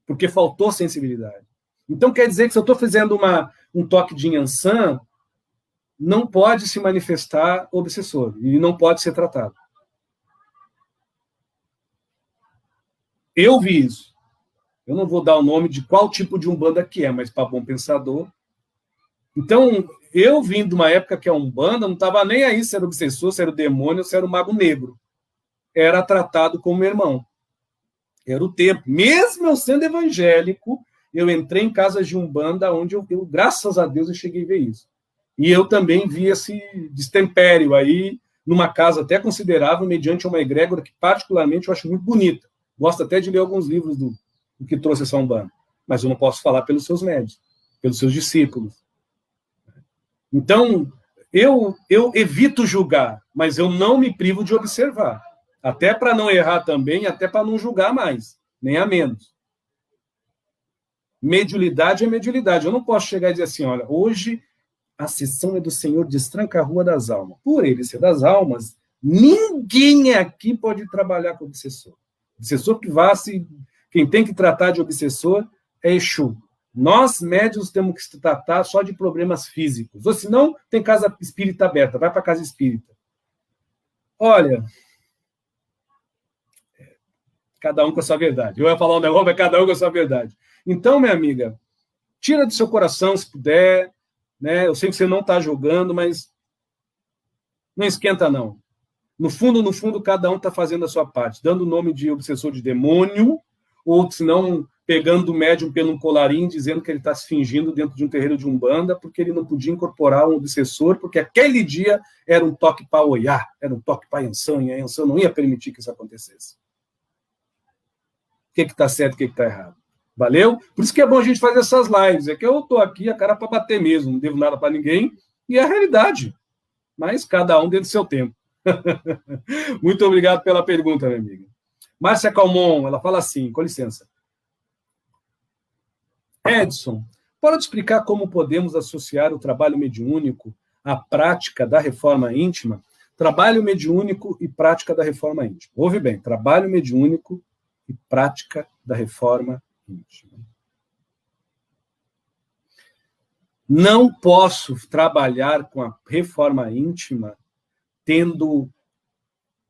Porque faltou sensibilidade. Então, quer dizer que se eu estou fazendo um toque de Yansan, não pode se manifestar obsessor e não pode ser tratado. Eu vi isso. Eu não vou dar o nome de qual tipo de Umbanda que é, mas para bom pensador. Então, eu vim de uma época que a Umbanda não estava nem aí se era obsessor, se era o demônio, se era o mago negro. Era tratado como irmão. Era o tempo. Mesmo eu sendo evangélico, eu entrei em casas de Umbanda onde eu graças a Deus, eu cheguei a ver isso. E eu também vi esse destempério aí, numa casa até considerável, mediante uma egrégora que, particularmente, eu acho muito bonita. Gosto até de ler alguns livros do que trouxe essa Umbanda. Mas eu não posso falar pelos seus médios, pelos seus discípulos. Então, eu evito julgar, mas eu não me privo de observar. Até para não errar também, até para não julgar mais, nem a menos. Mediunidade é mediunidade. Eu não posso chegar e dizer assim, olha, hoje a sessão é do Senhor Destranca a Rua das Almas. Por ele ser das almas, ninguém aqui pode trabalhar com obsessor. Obsessor que vá se... Quem tem que tratar de obsessor é Exu. Nós, médiuns, temos que se tratar só de problemas físicos. Ou senão, tem casa espírita aberta. Vai para a casa espírita. Olha, cada um com a sua verdade. Eu ia falar um negócio, mas cada um com a sua verdade. Então, minha amiga, tira do seu coração, se puder. Né? Eu sei que você não está julgando, mas não esquenta, não. No fundo, cada um está fazendo a sua parte. Dando o nome de obsessor de demônio, ou se não... pegando o médium pelo colarinho, dizendo que ele está se fingindo dentro de um terreiro de Umbanda, porque ele não podia incorporar um obsessor, porque aquele dia era um toque para Oiá, era um toque para Yansan, e a Yansan não ia permitir que isso acontecesse. O que está certo e o que está errado? Valeu? Por isso que é bom a gente fazer essas lives. É que eu estou aqui, a cara para bater mesmo, não devo nada para ninguém, e é a realidade. Mas cada um dentro do seu tempo. Muito obrigado pela pergunta, minha amiga. Márcia Calmon, ela fala assim, com licença. Edson, pode explicar como podemos associar o trabalho mediúnico à prática da reforma íntima? Trabalho mediúnico e prática da reforma íntima. Ouve bem, trabalho mediúnico e prática da reforma íntima. Não posso trabalhar com a reforma íntima tendo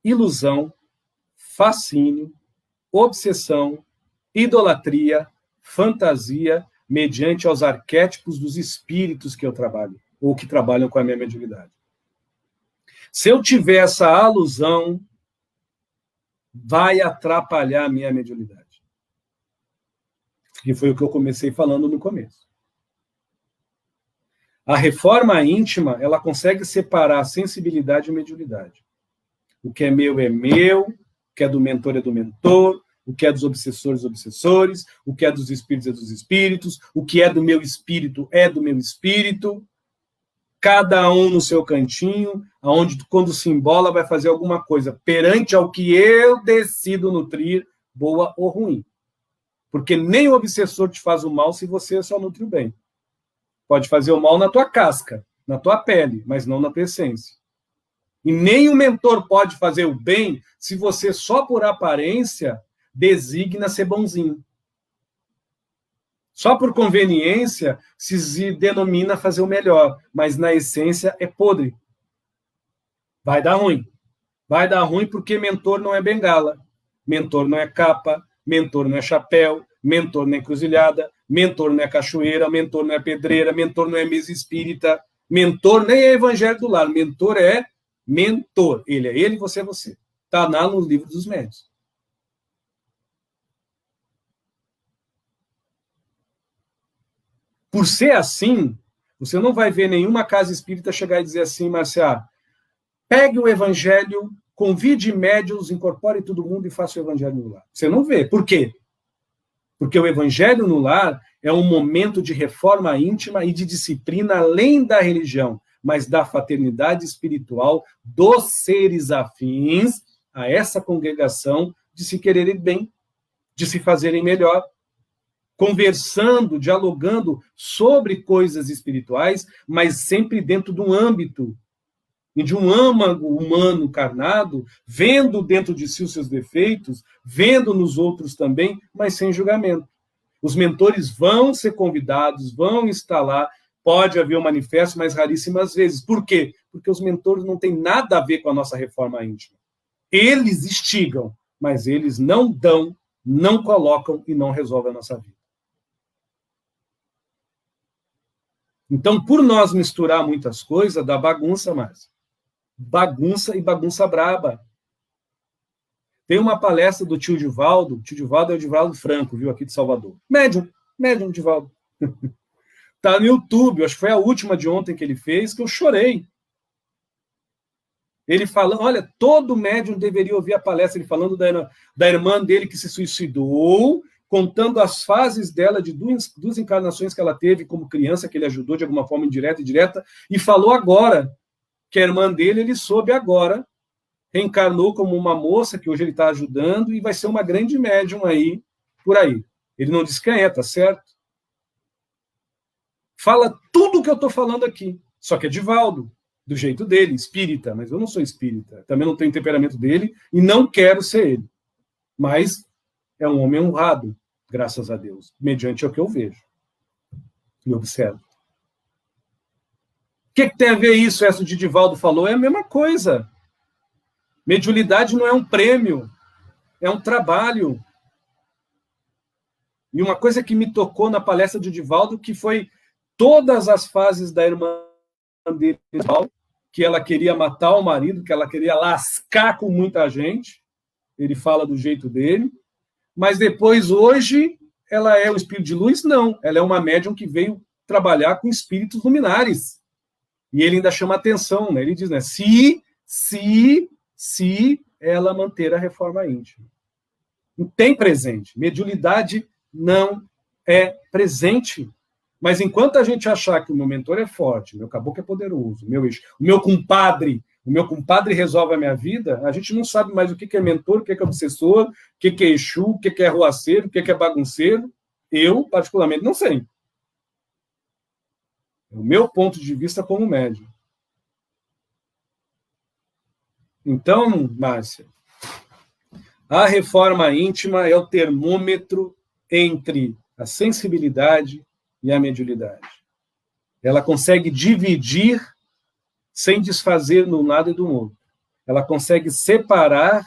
ilusão, fascínio, obsessão, idolatria, fantasia, mediante aos arquétipos dos espíritos que eu trabalho, ou que trabalham com a minha mediunidade. Se eu tiver essa alusão, vai atrapalhar a minha mediunidade. Que foi o que eu comecei falando no começo. A reforma íntima, ela consegue separar a sensibilidade e a mediunidade. O que é meu, o que é do mentor, o que é dos obsessores, o que é dos espíritos, é dos espíritos, o que é do meu espírito, é do meu espírito, cada um no seu cantinho, onde, quando se embola, vai fazer alguma coisa perante ao que eu decido nutrir, boa ou ruim. Porque nem o obsessor te faz o mal se você só nutre o bem. Pode fazer o mal na tua casca, na tua pele, mas não na tua essência. E nem o mentor pode fazer o bem se você só por aparência designa ser bonzinho. Só por conveniência se denomina fazer o melhor, mas na essência é podre. Vai dar ruim. Vai dar ruim porque mentor não é bengala, mentor não é capa, mentor não é chapéu, mentor não é encruzilhada, mentor não é cachoeira, mentor não é pedreira, mentor não é mesa espírita, mentor nem é evangelho do lar, mentor é mentor. Ele é ele, você é você. Está lá no livro dos médiuns. Por ser assim, você não vai ver nenhuma casa espírita chegar e dizer assim, Marcia, pegue o evangelho, convide médiuns, incorpore todo mundo e faça o evangelho no lar. Você não vê. Por quê? Porque o evangelho no lar é um momento de reforma íntima e de disciplina além da religião, mas da fraternidade espiritual dos seres afins a essa congregação de se quererem bem, de se fazerem melhor, conversando, dialogando sobre coisas espirituais, mas sempre dentro de um âmbito e de um âmago humano encarnado, vendo dentro de si os seus defeitos, vendo nos outros também, mas sem julgamento. Os mentores vão ser convidados, vão estar lá, pode haver um manifesto, mas raríssimas vezes. Por quê? Porque os mentores não têm nada a ver com a nossa reforma íntima. Eles instigam, mas eles não dão, não colocam e não resolvem a nossa vida. Então, por nós misturar muitas coisas, dá bagunça, Márcia. Bagunça e bagunça braba. Tem uma palestra do tio Divaldo é o Divaldo Franco, viu, aqui de Salvador. Médium Divaldo. Tá no YouTube, acho que foi a última de ontem que ele fez, que eu chorei. Ele falando, olha, todo médium deveria ouvir a palestra, ele falando da irmã dele que se suicidou, contando as fases dela, de duas encarnações que ela teve como criança, que ele ajudou de alguma forma indireta e direta, e falou agora que a irmã dele, ele soube agora, reencarnou como uma moça, que hoje ele está ajudando, e vai ser uma grande médium aí, por aí. Ele não diz quem é, tá certo? Fala tudo o que eu estou falando aqui, só que é Divaldo, do jeito dele, espírita, mas eu não sou espírita, também não tenho o temperamento dele, e não quero ser ele. Mas é um homem honrado, graças a Deus, mediante o que eu vejo e observo. O que tem a ver isso, essa de Divaldo falou? É a mesma coisa. Mediunidade não é um prêmio, é um trabalho. E uma coisa que me tocou na palestra de Divaldo, que foi todas as fases da irmã dele, que ela queria matar o marido, que ela queria lascar com muita gente, ele fala do jeito dele, mas depois, hoje, ela é um espírito de luz? Não, ela é uma médium que veio trabalhar com espíritos luminares. E ele ainda chama atenção, né? Ele diz, né? Se ela manter a reforma íntima. Não tem presente. Mediunidade não é presente. Mas enquanto a gente achar que o meu mentor é forte, o meu caboclo é poderoso, o meu compadre resolve a minha vida, a gente não sabe mais o que é mentor, o que é obsessor, o que é Exu, o que é ruaceiro, o que é bagunceiro. Eu, particularmente, não sei. É o meu ponto de vista como médium. Então, Márcia, a reforma íntima é o termômetro entre a sensibilidade e a mediunidade. Ela consegue dividir sem desfazer no lado e do outro. Ela consegue separar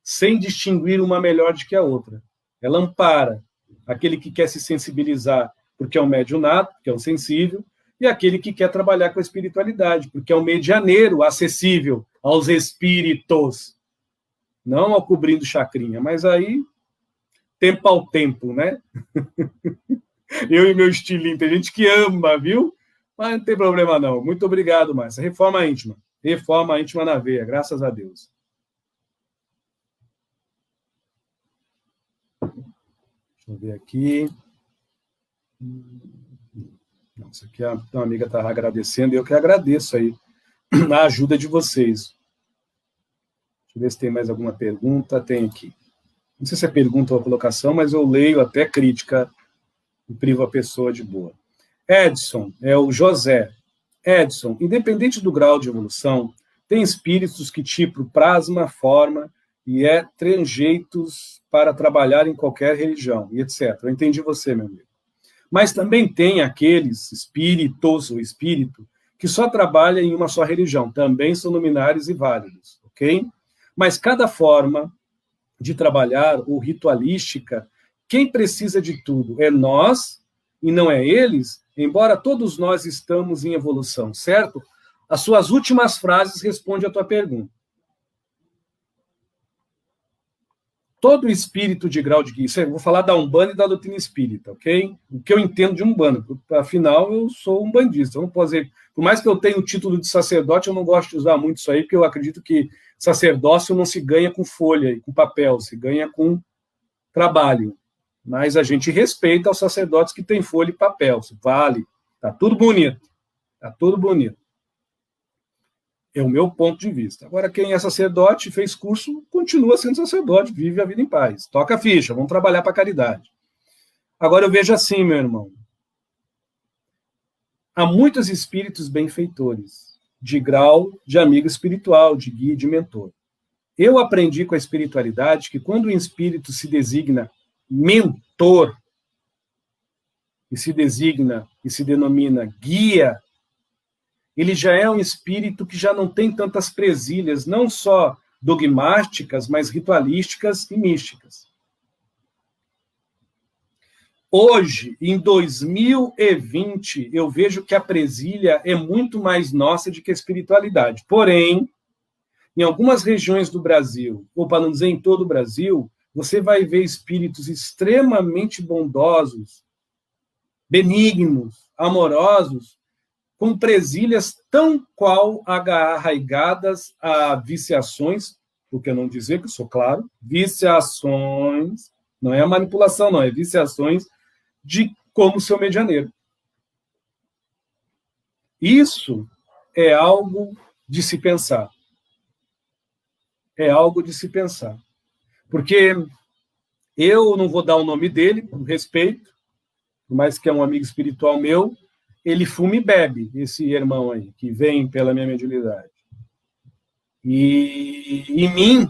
sem distinguir uma melhor do que a outra. Ela ampara aquele que quer se sensibilizar porque é um médium nato, porque é um sensível, e aquele que quer trabalhar com a espiritualidade, porque é um medianeiro acessível aos espíritos, não ao cobrindo chacrinha, mas aí, tempo ao tempo, né? Eu e meu estilinho, tem gente que ama, viu? Mas não tem problema não. Muito obrigado, Márcia. Reforma íntima na veia, graças a Deus. Deixa eu ver aqui. Isso aqui a amiga está agradecendo, e eu que agradeço aí a ajuda de vocês. Deixa eu ver se tem mais alguma pergunta. Tem aqui. Não sei se é pergunta ou colocação, mas eu leio até crítica e privo a pessoa de boa. Edson, é o José. Edson, independente do grau de evolução, tem espíritos que tipo plasma, forma e trejeitos para trabalhar em qualquer religião, e etc. Eu entendi você, meu amigo. Mas também tem aqueles espíritos, ou espírito, que só trabalha em uma só religião. Também são luminares e válidos, ok? Mas cada forma de trabalhar, ou ritualística, quem precisa de tudo é nós, e não é eles, embora todos nós estamos em evolução, certo? As suas últimas frases respondem a tua pergunta. Todo espírito de grau de guia, eu vou falar da Umbanda e da doutrina espírita, ok? O que eu entendo de Umbanda, afinal, eu sou umbandista, eu não posso dizer, por mais que eu tenha o título de sacerdote, eu não gosto de usar muito isso aí, porque eu acredito que sacerdócio não se ganha com folha e com papel, se ganha com trabalho. Mas a gente respeita os sacerdotes que têm folha e papel, vale, tá tudo bonito, tá tudo bonito. É o meu ponto de vista. Agora, quem é sacerdote, fez curso, continua sendo sacerdote, vive a vida em paz. Toca a ficha, vamos trabalhar para a caridade. Agora, eu vejo assim, meu irmão. Há muitos espíritos benfeitores, de grau de amigo espiritual, de guia, de mentor. Eu aprendi com a espiritualidade que quando o espírito se designa mentor, e se designa e se denomina guia, ele já é um espírito que já não tem tantas presilhas, não só dogmáticas, mas ritualísticas e místicas. Hoje, em 2020, eu vejo que a presilha é muito mais nossa do que a espiritualidade. Porém, em algumas regiões do Brasil, ou para não dizer em todo o Brasil, você vai ver espíritos extremamente bondosos, benignos, amorosos, com presilhas tão qual arraigadas a viciações, por que não dizer que eu sou claro, viciações, não é a manipulação, não, é viciações de como seu medianeiro. Isso é algo de se pensar. É algo de se pensar. Porque eu não vou dar o nome dele, por respeito, por mais que é um amigo espiritual meu, ele fuma e bebe, esse irmão aí, que vem pela minha mediunidade. E em mim,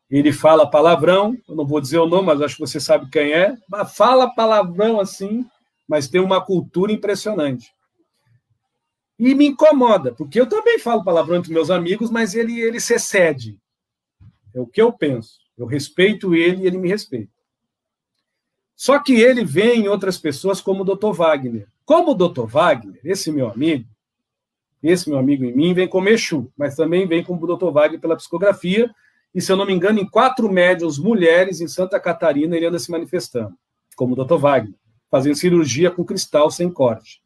ele fala palavrão, eu não vou dizer o nome, mas acho que você sabe quem é, mas fala palavrão assim, mas tem uma cultura impressionante. E me incomoda, porque eu também falo palavrão entre meus amigos, mas ele se excede. É o que eu penso. Eu respeito ele e ele me respeita. Só que ele vê em outras pessoas como o Dr. Wagner. Como o Dr. Wagner, esse meu amigo em mim, vem como Exu, mas também vem como o Dr. Wagner pela psicografia, e, se eu não me engano, em 4 médiuns mulheres em Santa Catarina ele anda se manifestando, como o Dr. Wagner, fazendo cirurgia com cristal sem corte.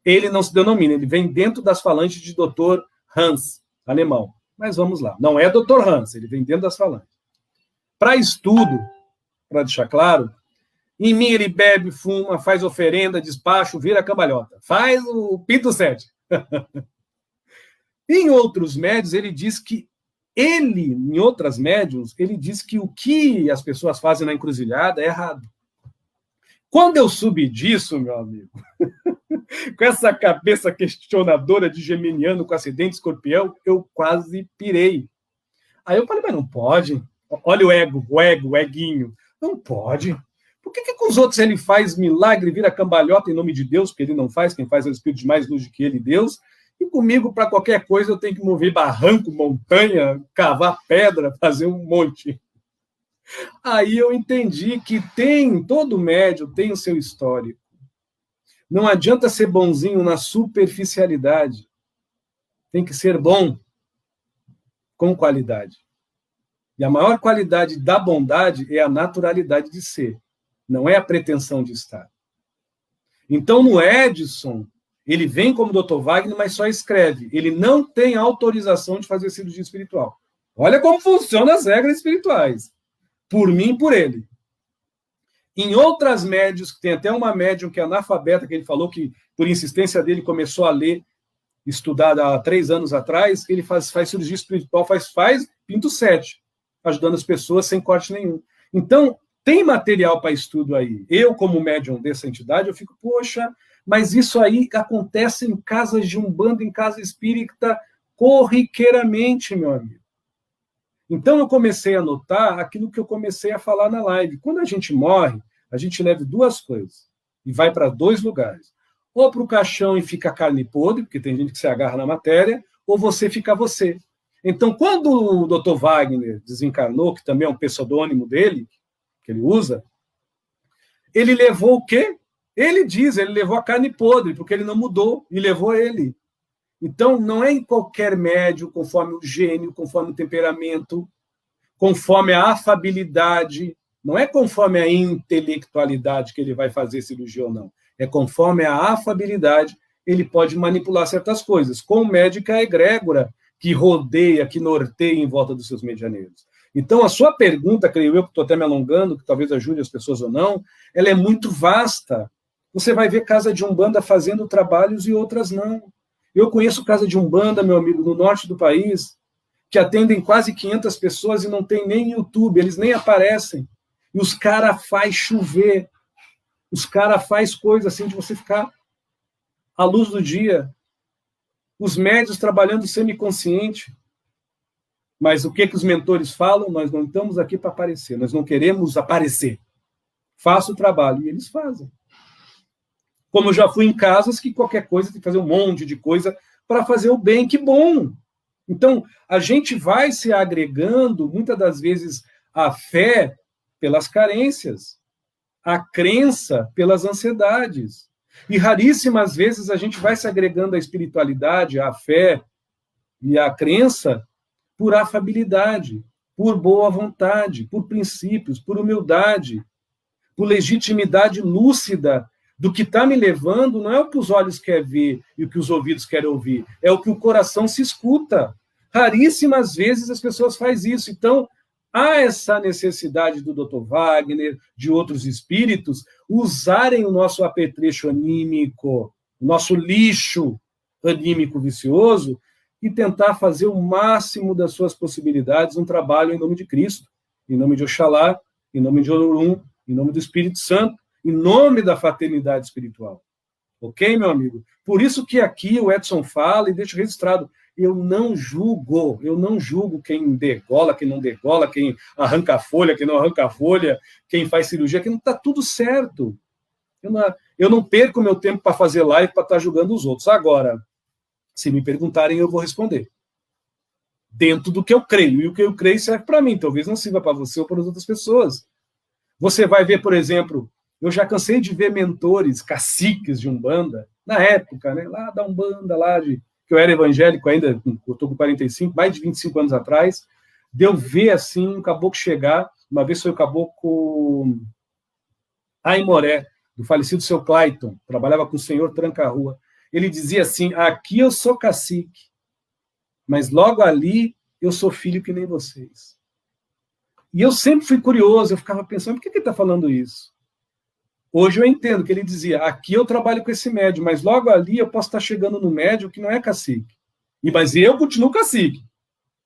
Ele não se denomina, ele vem dentro das falanges de Dr. Hans, alemão. Mas vamos lá, não é Dr. Hans, ele vem dentro das falanges. Para estudo, para deixar claro, Em mim ele bebe, fuma, faz oferenda, despacho, vira cambalhota. Faz o pinto 7. Em outros médios, ele diz que em outras médiums, ele diz que o que as pessoas fazem na encruzilhada é errado. Quando eu subi disso, meu amigo, com essa cabeça questionadora de geminiano com acidente escorpião, eu quase pirei. Aí eu falei, mas não pode. Olha o eguinho. Não pode. Por que com os outros ele faz milagre, vira cambalhota em nome de Deus, porque ele não faz, quem faz é o Espírito de mais luz do que ele, Deus, e comigo, para qualquer coisa, eu tenho que mover barranco, montanha, cavar pedra, fazer um monte. Aí eu entendi que todo médium tem o seu histórico. Não adianta ser bonzinho na superficialidade. Tem que ser bom com qualidade. E a maior qualidade da bondade é a naturalidade de ser. Não é a pretensão de estar. Então, no Edson, ele vem como Dr. Wagner, mas só escreve. Ele não tem autorização de fazer cirurgia espiritual. Olha como funcionam as regras espirituais. Por mim, por ele. Em outras médios, tem até uma médium que é analfabeta, que ele falou que, por insistência dele, começou a ler, estudar há 3 anos atrás, ele faz cirurgia espiritual, faz pinto 7, ajudando as pessoas sem corte nenhum. Então, tem material para estudo aí. Eu, como médium dessa entidade, eu fico, poxa, mas isso aí acontece em casas de umbanda, em casa espírita, corriqueiramente, meu amigo. Então, eu comecei a notar aquilo que eu comecei a falar na live. Quando a gente morre, a gente leva 2 coisas e vai para 2 lugares. Ou para o caixão e fica carne podre, porque tem gente que se agarra na matéria, ou você fica você. Então, quando o Dr. Wagner desencarnou, que também é um pseudônimo dele, que ele usa, ele levou o quê? Ele levou a carne podre, porque ele não mudou, e levou ele. Então, não é em qualquer médium, conforme o gênio, conforme o temperamento, conforme a afabilidade, não é conforme a intelectualidade que ele vai fazer cirurgia ou não. É conforme a afabilidade, ele pode manipular certas coisas, com médica egrégora, que rodeia, que norteia em volta dos seus medianeiros. Então, a sua pergunta, creio eu, que estou até me alongando, que talvez ajude as pessoas ou não, ela é muito vasta. Você vai ver casa de umbanda fazendo trabalhos e outras não. Eu conheço casa de umbanda, meu amigo, no norte do país, que atendem quase 500 pessoas e não tem nem YouTube, eles nem aparecem. E os caras fazem chover, os caras fazem coisa assim de você ficar à luz do dia. Os médios trabalhando semiconsciente. Mas o que os mentores falam? Nós não estamos aqui para aparecer, nós não queremos aparecer. Faça o trabalho, e eles fazem. Como eu já fui em casas que qualquer coisa tem que fazer um monte de coisa para fazer o bem, que bom! Então, a gente vai se agregando, muitas das vezes, a fé pelas carências, a crença pelas ansiedades. E raríssimas vezes a gente vai se agregando à espiritualidade, à fé e à crença por afabilidade, por boa vontade, por princípios, por humildade, por legitimidade lúcida do que está me levando, não é o que os olhos querem ver e o que os ouvidos querem ouvir, é o que o coração se escuta. Raríssimas vezes as pessoas fazem isso. Então, há essa necessidade do Dr. Wagner, de outros espíritos, usarem o nosso apetrecho anímico, o nosso lixo anímico vicioso, e tentar fazer o máximo das suas possibilidades um trabalho em nome de Cristo, em nome de Oxalá, em nome de Olorum, em nome do Espírito Santo, em nome da fraternidade espiritual. Ok, meu amigo? Por isso que aqui o Edson fala, e deixo registrado, eu não julgo quem degola, quem não degola, quem arranca a folha, quem não arranca a folha, quem faz cirurgia, que não está tudo certo. Eu não perco meu tempo para fazer live, para estar julgando os outros. Agora, se me perguntarem, eu vou responder. Dentro do que eu creio. E o que eu creio serve para mim. Talvez não sirva para você ou para as outras pessoas. Você vai ver, por exemplo, eu já cansei de ver mentores, caciques de Umbanda, na época, né, lá da Umbanda, que eu era evangélico ainda, eu estou com 45, mais de 25 anos atrás, de eu ver assim um caboclo chegar, uma vez foi o caboclo Aimoré, do falecido seu Clayton, trabalhava com o senhor Tranca-Rua. Ele dizia assim, aqui eu sou cacique, mas logo ali eu sou filho que nem vocês. E eu sempre fui curioso, eu ficava pensando, por que ele está falando isso? Hoje eu entendo que ele dizia, aqui eu trabalho com esse médium, mas logo ali eu posso estar chegando no médium que não é cacique. Mas eu continuo cacique,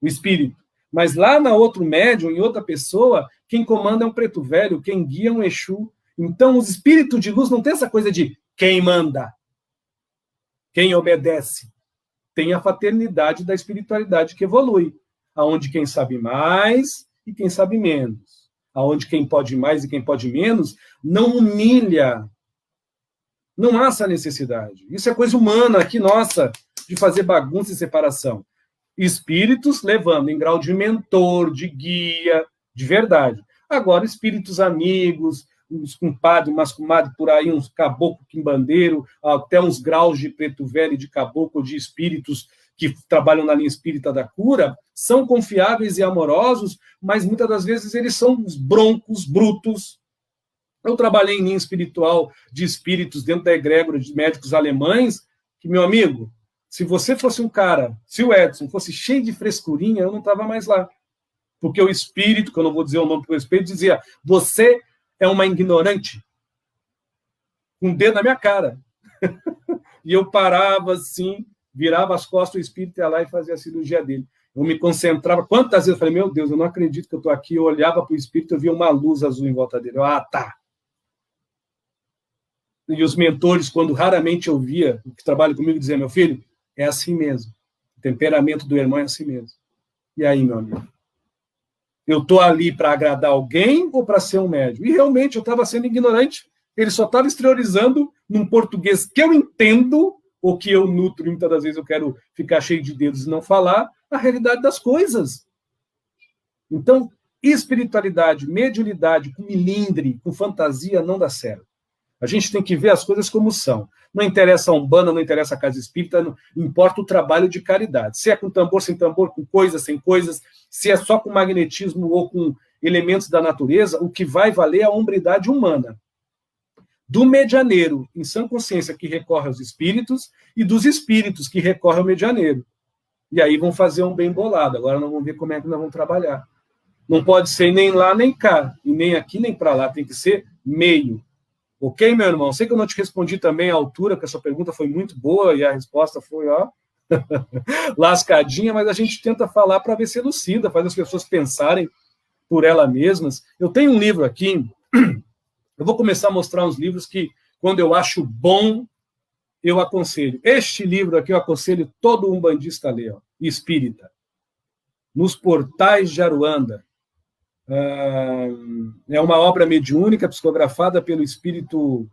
o espírito. Mas lá na outro médium, em outra pessoa, quem comanda é um preto velho, quem guia é um Exu. Então, os espíritos de luz não tem essa coisa de quem manda, quem obedece. Tem a fraternidade da espiritualidade que evolui, aonde quem sabe mais e quem sabe menos, aonde quem pode mais e quem pode menos não humilha. Não há essa necessidade. Isso é coisa humana aqui, nossa, de fazer bagunça e separação. Espíritos levando em grau de mentor, de guia, de verdade. Agora, espíritos amigos, uns compadres, umas comadres por aí, uns caboclo quimbandeiro, até uns graus de preto velho e de caboclo, de espíritos que trabalham na linha espírita da cura, são confiáveis e amorosos, mas muitas das vezes eles são uns broncos, brutos. Eu trabalhei em linha espiritual de espíritos dentro da egrégora de médicos alemães, que, meu amigo, se você fosse um cara, se o Edson fosse cheio de frescurinha, eu não estava mais lá. Porque o espírito, que eu não vou dizer o nome do espírito, dizia, você é uma ignorante, com um dedo na minha cara. E eu parava assim, virava as costas, o espírito ia lá e fazia a cirurgia dele. Eu me concentrava. Quantas vezes eu falei, meu Deus, eu não acredito que eu estou aqui. Eu olhava para o espírito, eu via uma luz azul em volta dele. Tá. E os mentores, quando raramente eu via, que trabalham comigo, diziam, meu filho, é assim mesmo. O temperamento do irmão é assim mesmo. E aí, meu amigo? Eu estou ali para agradar alguém ou para ser um médium? E realmente eu estava sendo ignorante. Ele só estava exteriorizando num português que eu entendo, ou que eu nutro, e muitas das vezes eu quero ficar cheio de dedos e não falar, a realidade das coisas. Então, espiritualidade, mediunidade, com milindre, com fantasia, não dá certo. A gente tem que ver as coisas como são. Não interessa a Umbanda, não interessa a Casa Espírita, não importa o trabalho de caridade. Se é com tambor, sem tambor, com coisas, sem coisas, se é só com magnetismo ou com elementos da natureza, o que vai valer é a hombridade humana. Do medianeiro, em sã consciência, que recorre aos espíritos, e dos espíritos que recorrem ao medianeiro. E aí vão fazer um bem bolado. Agora nós vamos ver como é que nós vamos trabalhar. Não pode ser nem lá, nem cá, e nem aqui, nem para lá. Tem que ser meio. Ok, meu irmão? Sei que eu não te respondi também à altura, porque a sua pergunta foi muito boa e a resposta foi, lascadinha, mas a gente tenta falar para ver se elucida, faz as pessoas pensarem por elas mesmas. Eu tenho um livro aqui, eu vou começar a mostrar uns livros que, quando eu acho bom, eu aconselho. Este livro aqui eu aconselho todo umbandista a ler, espírita. Nos Portais de Aruanda. É uma obra mediúnica, psicografada pelo espírito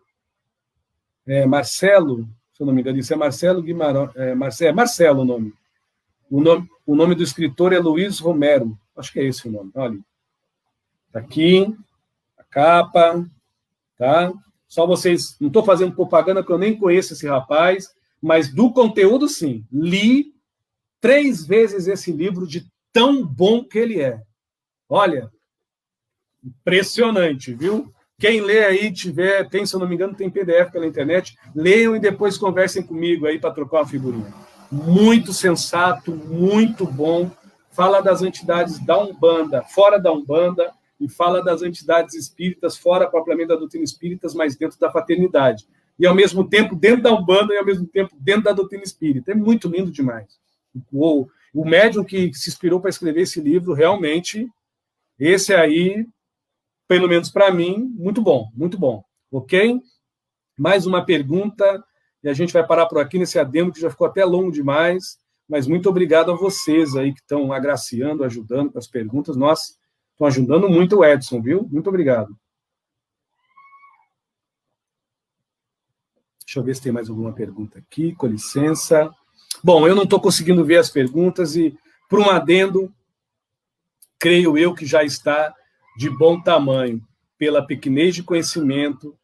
Marcelo, se eu não me engano, isso é Marcelo Guimarães, Marcelo o nome. O nome do escritor é Luiz Romero, acho que é esse o nome, olha. Está aqui, a capa, tá? Só vocês, não estou fazendo propaganda, porque eu nem conheço esse rapaz, mas do conteúdo, sim. Li 3 vezes esse livro de tão bom que ele é. Olha, impressionante, viu? Quem lê aí, tem, se eu não me engano, tem PDF pela internet, leiam e depois conversem comigo aí para trocar uma figurinha. Muito sensato, muito bom. Fala das entidades da Umbanda, fora da Umbanda, e fala das entidades espíritas, fora propriamente da doutrina espírita, mas dentro da fraternidade. E, ao mesmo tempo, dentro da Umbanda e, ao mesmo tempo, dentro da doutrina espírita. É muito lindo demais. O médium que se inspirou para escrever esse livro, realmente, esse aí, pelo menos para mim, muito bom, ok? Mais uma pergunta, e a gente vai parar por aqui nesse adendo, que já ficou até longo demais, mas muito obrigado a vocês aí que estão agraciando, ajudando com as perguntas. Nossa, estão ajudando muito o Edson, viu? Muito obrigado. Deixa eu ver se tem mais alguma pergunta aqui, com licença. Bom, eu não estou conseguindo ver as perguntas e, por um adendo, creio eu que já está de bom tamanho, pela pequenez de conhecimento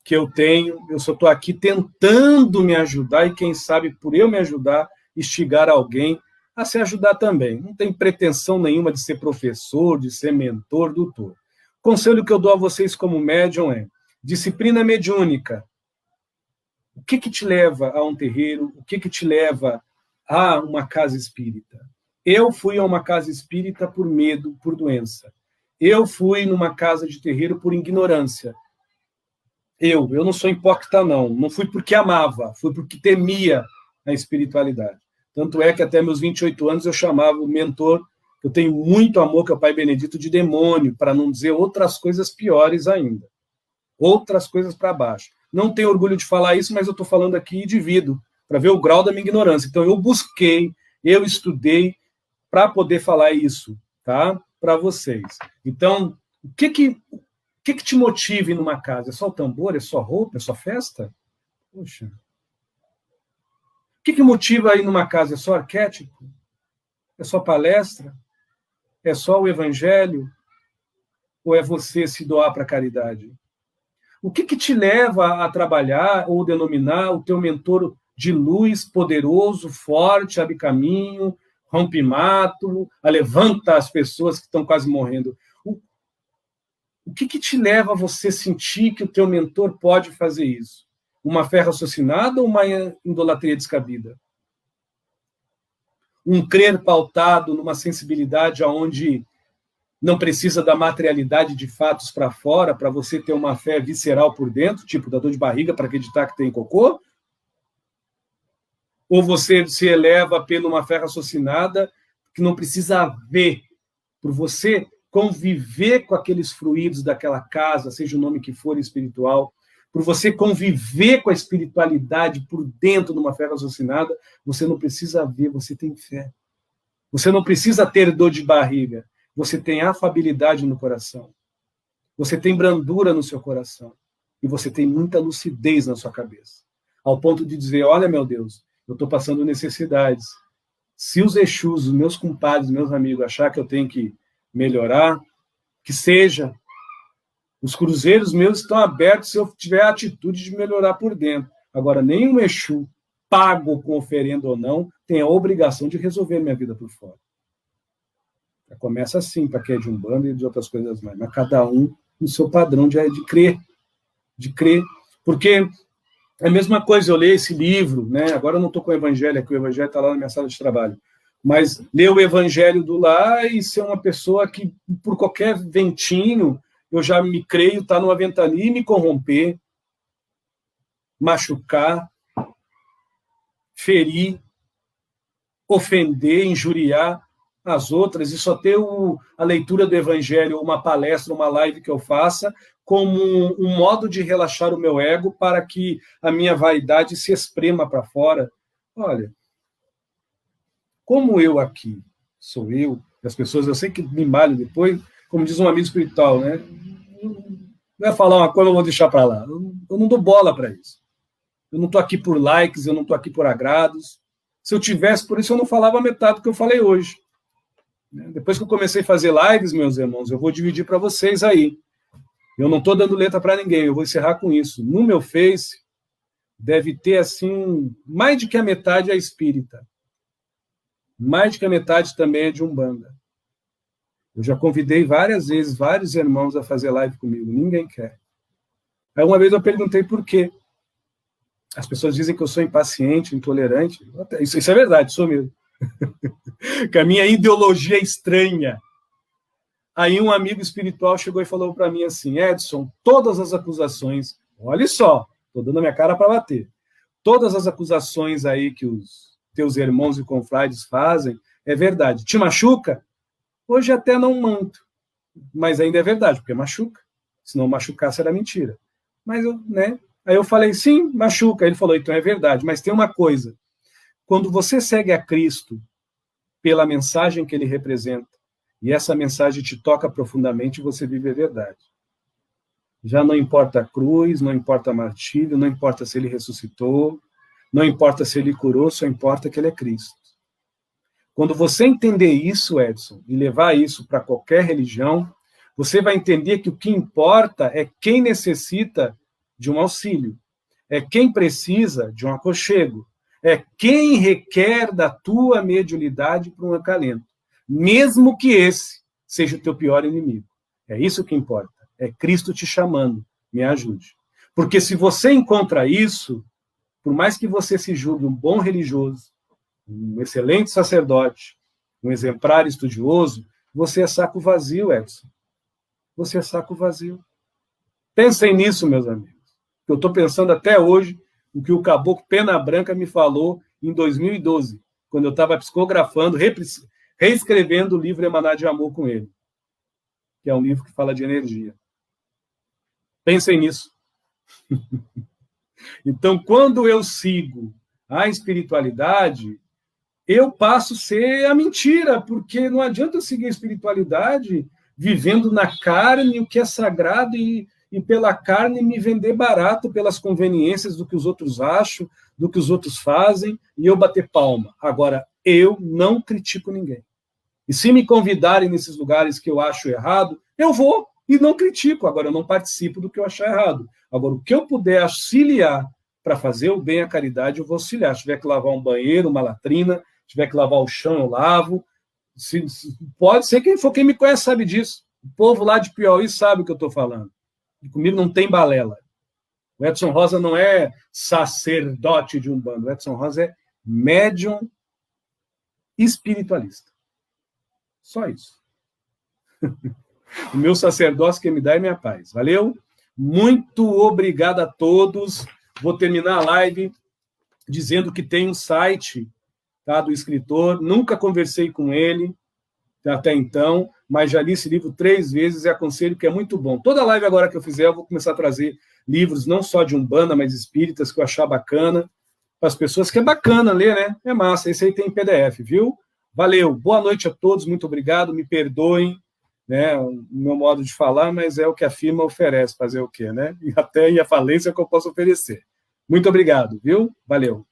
que eu tenho. Eu só estou aqui tentando me ajudar e, quem sabe, por eu me ajudar, instigar alguém a se ajudar também. Não tem pretensão nenhuma de ser professor, de ser mentor, doutor. O conselho que eu dou a vocês como médium é disciplina mediúnica. O que te leva a um terreiro? O que te leva a uma casa espírita? Eu fui a uma casa espírita por medo, por doença. Eu fui numa casa de terreiro por ignorância. Eu não sou hipócrita, não. Não fui porque amava, fui porque temia a espiritualidade. Tanto é que até meus 28 anos eu chamava o mentor, que eu tenho muito amor, que é o Pai Benedito, de demônio, para não dizer outras coisas piores ainda. Outras coisas para baixo. Não tenho orgulho de falar isso, mas eu estou falando aqui e divido, para ver o grau da minha ignorância. Então, eu busquei, eu estudei para poder falar isso, tá? Para vocês. Então, o que te motiva numa casa? É só o tambor? É só roupa? É só festa? Poxa. O que motiva aí numa casa? É só arquétipo? É só palestra? É só o evangelho? Ou é você se doar para a caridade? O que te leva a trabalhar ou denominar o teu mentor de luz, poderoso, forte, abre caminho, rompe mato, levanta as pessoas que estão quase morrendo? O que te leva a você sentir que o teu mentor pode fazer isso? Uma fé raciocinada ou uma idolatria descabida? Um crer pautado numa sensibilidade onde não precisa da materialidade de fatos para fora, para você ter uma fé visceral por dentro, tipo da dor de barriga para acreditar que tem cocô? Ou você se eleva pela uma fé raciocinada que não precisa ver, por você conviver com aqueles fluidos daquela casa, seja o nome que for espiritual, por você conviver com a espiritualidade por dentro de uma fé raciocinada, você não precisa ver, você tem fé. Você não precisa ter dor de barriga, você tem afabilidade no coração. Você tem brandura no seu coração. E você tem muita lucidez na sua cabeça. Ao ponto de dizer, olha, meu Deus, eu estou passando necessidades. Se os Exus, os meus compadres, meus amigos, achar que eu tenho que melhorar, que seja. Os cruzeiros meus estão abertos se eu tiver a atitude de melhorar por dentro. Agora, nenhum Exu, pago com oferenda ou não, tem a obrigação de resolver a minha vida por fora. Começa assim, para quem é de Umbanda e de outras coisas mais, mas cada um no seu padrão de crer. Porque é a mesma coisa, eu leio esse livro, né? Agora eu não estou com o Evangelho aqui, o Evangelho está lá na minha sala de trabalho, mas ler o Evangelho do lá e ser uma pessoa que, por qualquer ventinho, eu já me creio, está numa ventania e me corromper, machucar, ferir, ofender, injuriar as outras, e só ter a leitura do Evangelho, uma palestra, uma live que eu faça, como um modo de relaxar o meu ego para que a minha vaidade se esprema para fora. Olha, como eu aqui sou eu, as pessoas, eu sei que me malho depois, como diz um amigo espiritual, né? Não é falar uma coisa, eu vou deixar para lá. Eu não dou bola para isso. Eu não estou aqui por likes, eu não estou aqui por agrados. Se eu tivesse por isso, eu não falava metade do que eu falei hoje. Depois que eu comecei a fazer lives, meus irmãos, eu vou dividir para vocês aí. Eu não estou dando letra para ninguém, eu vou encerrar com isso. No meu Face, deve ter, assim, mais de que a metade é espírita. Mais de que a metade também é de Umbanda. Eu já convidei várias vezes, vários irmãos a fazer live comigo, ninguém quer. Aí uma vez eu perguntei por quê. As pessoas dizem que eu sou impaciente, intolerante. Isso é verdade, sou mesmo. Que a minha ideologia é estranha. Aí um amigo espiritual chegou e falou para mim assim, Edson, todas as acusações, olha só, estou dando a minha cara para bater, todas as acusações aí que os teus irmãos e confrades fazem, é verdade. Te machuca? Hoje até não muito, mas ainda é verdade, porque machuca. Se não machucasse era mentira. Mas eu, né? Aí eu falei, sim, machuca. Ele falou, então é verdade, mas tem uma coisa. Quando você segue a Cristo pela mensagem que ele representa, e essa mensagem te toca profundamente, você vive a verdade. Já não importa a cruz, não importa martírio, não importa se ele ressuscitou, não importa se ele curou, só importa que ele é Cristo. Quando você entender isso, Edson, e levar isso para qualquer religião, você vai entender que o que importa é quem necessita de um auxílio, é quem precisa de um aconchego, é quem requer da tua mediunidade para um acalento, mesmo que esse seja o teu pior inimigo. É isso que importa, é Cristo te chamando, me ajude. Porque se você encontra isso, por mais que você se julgue um bom religioso, um excelente sacerdote, um exemplar estudioso, você é saco vazio, Edson. Você é saco vazio. Pensem nisso, meus amigos. Eu estou pensando até hoje o que o Caboclo Pena Branca me falou em 2012, quando eu estava psicografando, reescrevendo o livro Emanar de Amor com ele, que é um livro que fala de energia. Pensem nisso. Então, quando eu sigo a espiritualidade, eu passo a ser a mentira, porque não adianta eu seguir a espiritualidade vivendo na carne o que é sagrado e pela carne me vender barato pelas conveniências do que os outros acham, do que os outros fazem, e eu bater palma. Agora, eu não critico ninguém. E se me convidarem nesses lugares que eu acho errado, eu vou e não critico. Agora, eu não participo do que eu achar errado. Agora, o que eu puder auxiliar para fazer o bem, a caridade, eu vou auxiliar. Se tiver que lavar um banheiro, uma latrina, se tiver que lavar o chão, eu lavo. Pode ser quem me conhece sabe disso. O povo lá de Piauí sabe o que eu estou falando. E comigo não tem balela. O Edson Rosa não é sacerdote de Umbanda. O Edson Rosa é médium espiritualista. Só isso. O meu sacerdócio que me dá é minha paz. Valeu? Muito obrigado a todos. Vou terminar a live dizendo que tem um site, tá, do escritor. Nunca conversei com ele até então, mas já li esse livro 3 vezes e aconselho que é muito bom. Toda live agora que eu fizer, eu vou começar a trazer livros, não só de Umbanda, mas espíritas, que eu achar bacana, para as pessoas, que é bacana ler, né? É massa. Esse aí tem em PDF, viu? Valeu. Boa noite a todos. Muito obrigado. Me perdoem, né, o meu modo de falar, mas é o que a firma oferece, fazer o quê, né? E até a falência que eu posso oferecer. Muito obrigado, viu? Valeu.